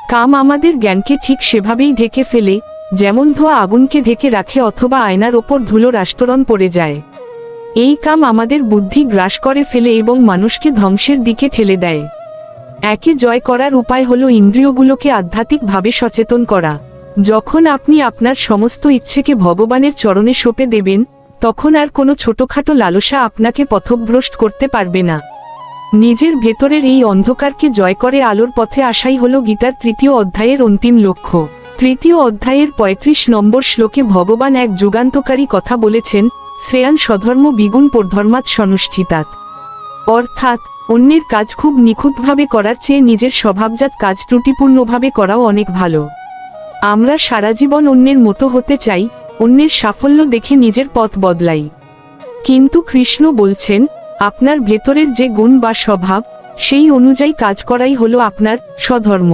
S1: কাম আমাদের জ্ঞানকে ঠিক সেভাবেই ঢেকে ফেলে, যেমন ধোঁয়া আগুনকে ঢেকে রাখে অথবা আয়নার ওপর ধুলোর আস্তরণ পড়ে যায়। এই কাম আমাদের বুদ্ধি গ্রাস করে ফেলে এবং মানুষকে ধ্বংসের দিকে ঠেলে দেয়। একে জয় করার উপায় হলো ইন্দ্রিয়গুলোকে আধ্যাত্মিকভাবে সচেতন করা। যখন আপনি আপনার সমস্ত ইচ্ছেকে ভগবানের চরণে সঁপে দেবেন, তখন আর কোনো ছোটখাটো লালসা আপনাকে পথভ্রষ্ট করতে পারবে না। নিজের ভেতরের এই অন্ধকারকে জয় করে আলোর পথে আসাই হল গীতার 3য় অধ্যায়ের অন্তিম লক্ষ্য। 3য় অধ্যায়ের 35 নম্বর শ্লোকে ভগবান এক যুগান্তকারী কথা বলেছেন, শ্রেয়ান স্বধর্ম বিগুণ পরধর্মাৎ সনুষ্ঠিতাৎ। অর্থাৎ অন্যের কাজ খুব নিখুঁতভাবে করার চেয়ে নিজের স্বভাবজাত কাজ ত্রুটিপূর্ণভাবে করাও অনেক ভালো। আমরা সারা জীবন অন্যের মতো হতে চাই, অন্যের সাফল্য দেখে নিজের পথ বদলাই। কিন্তু কৃষ্ণ বলছেন, আপনার ভেতরের যে গুণ বা স্বভাব, সেই অনুযায়ী কাজ করাই হলো আপনার স্বধর্ম।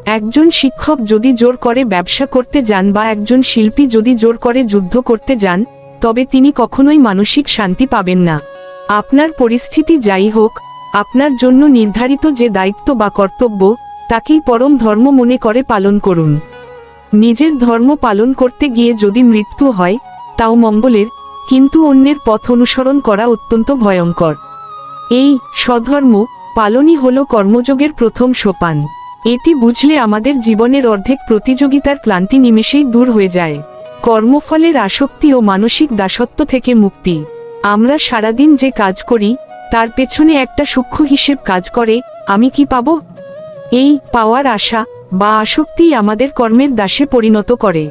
S1: একজন শিক্ষক যদি জোর করে ব্যবসা করতে যান বা একজন শিল্পী যদি জোর করে যুদ্ধ করতে যান, তবে তিনি কখনোই মানসিক শান্তি পাবেন না। আপনার পরিস্থিতি যাই হোক, আপনার জন্য নির্ধারিত যে দায়িত্ব বা কর্তব্য, তাকেই পরম ধর্ম মনে করে পালন করুন। নিজের ধর্ম পালন করতে গিয়ে যদি মৃত্যু হয়, তাও মঙ্গলের, কিন্তু অন্যের পথ অনুসরণ করা অত্যন্ত ভয়ঙ্কর। এই স্বধর্ম পালনই হলো কর্মযোগের প্রথম সোপান। এটি বুঝলে আমাদের জীবনের অর্ধেক প্রতিযোগিতার ক্লান্তি নিমেষেই দূর হয়ে যায়। কর্মফলের আসক্তি ও মানসিক দাসত্ব থেকে মুক্তি। আমরা সারাদিন যে কাজ করি, তার পেছনে একটা সূক্ষ্ম হিসেব কাজ করে, আমি কি পাব? এই পাওয়ার আশা বা আসক্তি আমাদের কর্মের দাসে পরিণত করে।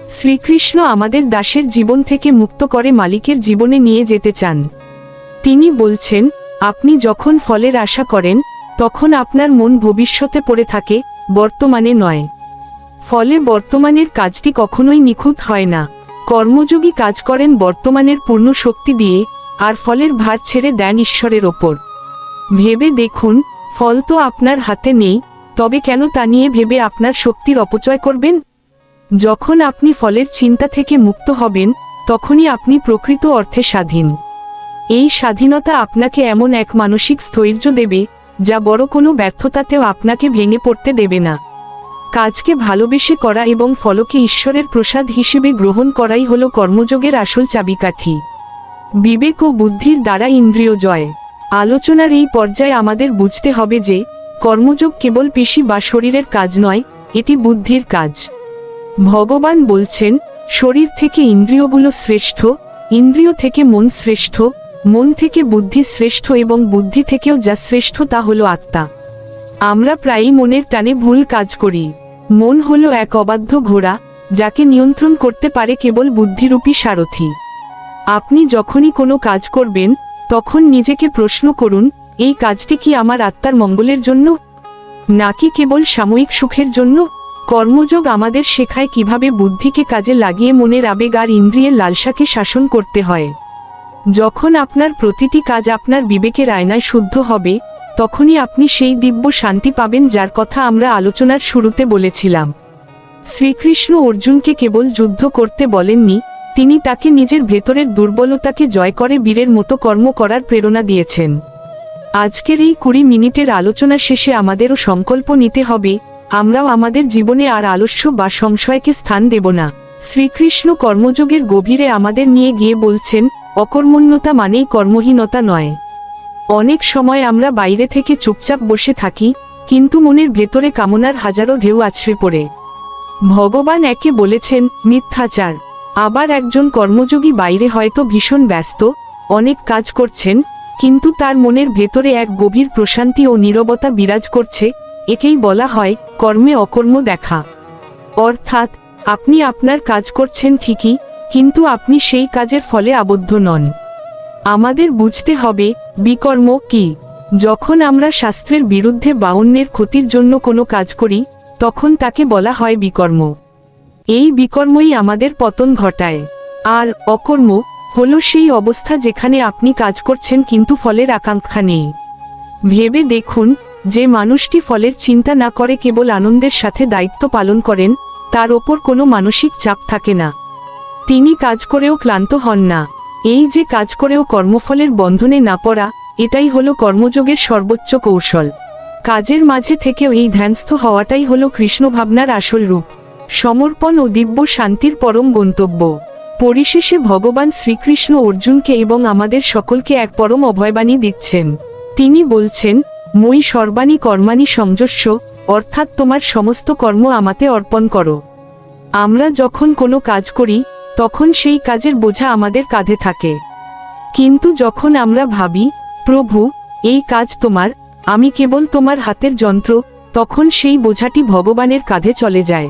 S1: শ্রীকৃষ্ণ আমাদের দাসের জীবন থেকে মুক্ত করে মালিকের জীবনে নিয়ে যেতে চান। তিনি বলছেন, আপনি যখন ফলের আশা করেন, তখন আপনার মন ভবিষ্যতে পড়ে থাকে, বর্তমানে নয়। ফলে বর্তমানের কাজটি কখনোই নিখুঁত হয় না। কর্মযোগী কাজ করেন বর্তমানের পূর্ণ শক্তি দিয়ে, আর ফলের ভার ছেড়ে দেন ঈশ্বরের ওপর। ভেবে দেখুন, ফল তো আপনার হাতে নেই, তবে কেন তা নিয়ে ভেবে আপনার শক্তির অপচয় করবেন? যখন আপনি ফলের চিন্তা থেকে মুক্ত হবেন, তখনই আপনি প্রকৃত অর্থে স্বাধীন। এই স্বাধীনতা আপনাকে এমন এক মানসিক স্থৈর্য দেবে, যা বড় কোনো ব্যর্থতাতেও আপনাকে ভেঙে পড়তে দেবে না। কাজকে ভালোবেসে করা এবং ফলকে ঈশ্বরের প্রসাদ হিসেবে গ্রহণ করাই হলো কর্মযোগের আসল চাবিকাঠি। বিবেক ও বুদ্ধির দ্বারা ইন্দ্রিয় জয়। আলোচনার এই পর্যায়ে আমাদের বুঝতে হবে যে, কর্মযোগ কেবল পেশি বা শরীরের কাজ নয়, এটি বুদ্ধির কাজ। ভগবান বলছেন, শরীর থেকে ইন্দ্রিয়গুলো শ্রেষ্ঠ, ইন্দ্রিয় থেকে মন শ্রেষ্ঠ, মন থেকে বুদ্ধি শ্রেষ্ঠ এবং বুদ্ধি থেকেও যা শ্রেষ্ঠ তা হলো আত্মা। আমরা প্রায়ই মনের টানে ভুল কাজ করি। মন হলো এক অবাধ্য ঘোড়া, যাকে নিয়ন্ত্রণ করতে পারে কেবল বুদ্ধিরূপী সারথি। আপনি যখনই কোনো কাজ করবেন, তখন নিজেকে প্রশ্ন করুন, এই কাজটি কি আমার আত্মার মঙ্গলের জন্য, নাকি কেবল সাময়িক সুখের জন্য? কর্মযোগ আমাদের শেখায় কিভাবে বুদ্ধিকে কাজে লাগিয়ে মনের আবেগ আর ইন্দ্রিয়ের লালসাকে শাসন করতে হয়। যখন আপনার প্রতিটি কাজ আপনার বিবেকের আয়নায় শুদ্ধ হবে, তখনই আপনি সেই দিব্য শান্তি পাবেন যার কথা আমরা আলোচনার শুরুতে বলেছিলাম। শ্রীকৃষ্ণ অর্জুনকে কেবল যুদ্ধ করতে বলেননি, তিনি তাকে নিজের ভেতরের দুর্বলতাকে জয় করে বীরের মতো কর্ম করার প্রেরণা দিয়েছেন। আজকের এই 20 মিনিটের আলোচনা শেষে আমাদেরও সংকল্প নিতে হবে, আমরাও আমাদের জীবনে আর আলস্য বা সংশয়কে স্থান দেব না। শ্রীকৃষ্ণ কর্মযোগের গভীরে আমাদের নিয়ে গিয়ে বলছেন, অকর্মণ্যতা মানেই কর্মহীনতা নয়। অনেক সময় আমরা বাইরে থেকে চুপচাপ বসে থাকি, কিন্তু মনের ভেতরে কামনার হাজারো ঢেউ আছড়ে পড়ে। ভগবান একে বলেছেন মিথ্যাচার। আবার একজন কর্মযোগী বাইরে হয়তো ভীষণ ব্যস্ত, অনেক কাজ করছেন, কিন্তু তার মনের ভেতরে এক গভীর প্রশান্তি ও নীরবতা বিরাজ করছে, একেই বলা হয় কর্মে অকর্ম দেখা। অর্থাৎ আপনি আপনার কাজ করছেন ঠিকই, কিন্তু আপনি সেই কাজের ফলে আবদ্ধ নন। আমাদের বুঝতে হবে বিকর্ম কি। যখন আমরা শাস্ত্রের বিরুদ্ধে বা অন্যের ক্ষতির জন্য কোনো কাজ করি, তখন তাকে বলা হয় বিকর্ম। এই বিকর্মই আমাদের পতন ঘটায়। আর অকর্ম হলো সেই অবস্থা যেখানে আপনি কাজ করছেন কিন্তু ফলের আকাঙ্ক্ষা নেই। ভেবে দেখুন, যে মানুষটি ফলের চিন্তা না করে কেবল আনন্দের সাথে দায়িত্ব পালন করেন, তার ওপর কোনো মানসিক চাপ থাকে না। তিনি কাজ করেও ক্লান্ত হন না। এই যে কাজ করেও কর্মফলের বন্ধনে না পড়া, এটাই হলো কর্মযোগের সর্বোচ্চ কৌশল। কাজের মাঝে থেকেও এই ধ্যানস্থ হওয়াটাই হলো কৃষ্ণ ভাবনার আসল রূপ, সমর্পণ ও দিব্য শান্তির পরম গন্তব্য। পরিশেষে ভগবান শ্রীকৃষ্ণ অর্জুনকে এবং আমাদের সকলকে এক পরম অভয়বাণী দিচ্ছেন। তিনি বলছেন, মই সর্বাণি কর্মাণি সংযস্য, অর্থাৎ তোমার সমস্ত কর্ম আমাতে অর্পণ করো। আমরা যখন কোনো কাজ করি তখন সেই কাজের বোঝা আমাদের কাঁধে থাকে, কিন্তু যখন আমরা ভাবি, প্রভু এই কাজ তোমার, আমি কেবল তোমার হাতের যন্ত্র, তখন সেই বোঝাটি ভগবানের কাঁধে চলে যায়।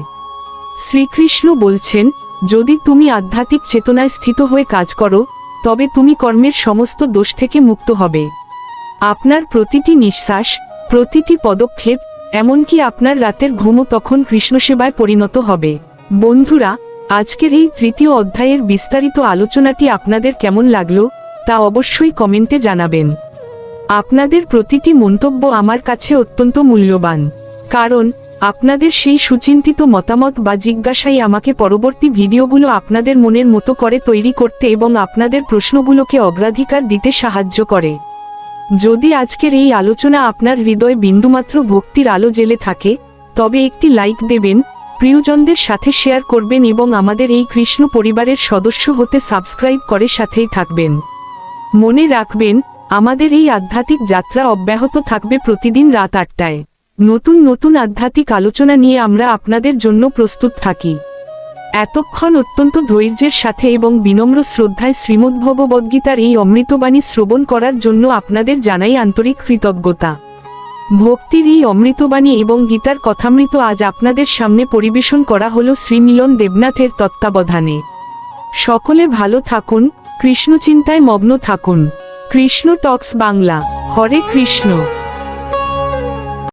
S1: শ্রীকৃষ্ণ বলছেন, যদি তুমি আধ্যাত্মিক চেতনায় স্থিত হয়ে কাজ করো তবে তুমি কর্মের সমস্ত দোষ থেকে মুক্ত হবে। আপনার প্রতিটি নিঃশ্বাস, প্রতিটি পদক্ষেপ, এমনকি আপনার রাতের ঘুমও তখন কৃষ্ণসেবায় পরিণত হবে। বন্ধুরা, আজকের এই তৃতীয় অধ্যায়ের বিস্তারিত আলোচনাটি আপনাদের কেমন লাগলো তা অবশ্যই কমেন্টে জানাবেন। আপনাদের প্রতিটি মন্তব্য আমার কাছে অত্যন্ত মূল্যবান, কারণ আপনাদের সেই সুচিন্তিত মতামত বা জিজ্ঞাসাই আমাকে পরবর্তী ভিডিওগুলো আপনাদের মনের মতো করে তৈরি করতে এবং আপনাদের প্রশ্নগুলোকে অগ্রাধিকার দিতে সাহায্য করে। যদি আজকের এই আলোচনা আপনার হৃদয়ে বিন্দুমাত্র ভক্তির আলো জ্বেলে থাকে তবে একটি লাইক দেবেন, প্রিয়জনদের সাথে শেয়ার করবেন এবং আমাদের এই কৃষ্ণ পরিবারের সদস্য হতে সাবস্ক্রাইব করে সাথেই থাকবেন। মনে রাখবেন, আমাদের এই আধ্যাত্মিক যাত্রা অব্যাহত থাকবে প্রতিদিন রাত 8টায়। নতুন নতুন আধ্যাত্মিক আলোচনা নিয়ে আমরা আপনাদের জন্য প্রস্তুত থাকি। এতক্ষণ অত্যন্ত ধৈর্যের সাথে এবং বিনম্র শ্রদ্ধায় শ্রীমদ্ভগবদ্গীতার এই অমৃতবাণী শ্রবণ করার জন্য আপনাদের জানাই আন্তরিক কৃতজ্ঞতা। ভক্তির এই অমৃতবাণী এবং গীতার কথামৃত আজ আপনাদের সামনে পরিবেশন করা হলো শ্রীমিলন দেবনাথের তত্ত্বাবধানে। সকলে ভালো থাকুন, কৃষ্ণচিন্তায় মগ্ন থাকুন। কৃষ্ণ টক্স বাংলা। হরে কৃষ্ণ।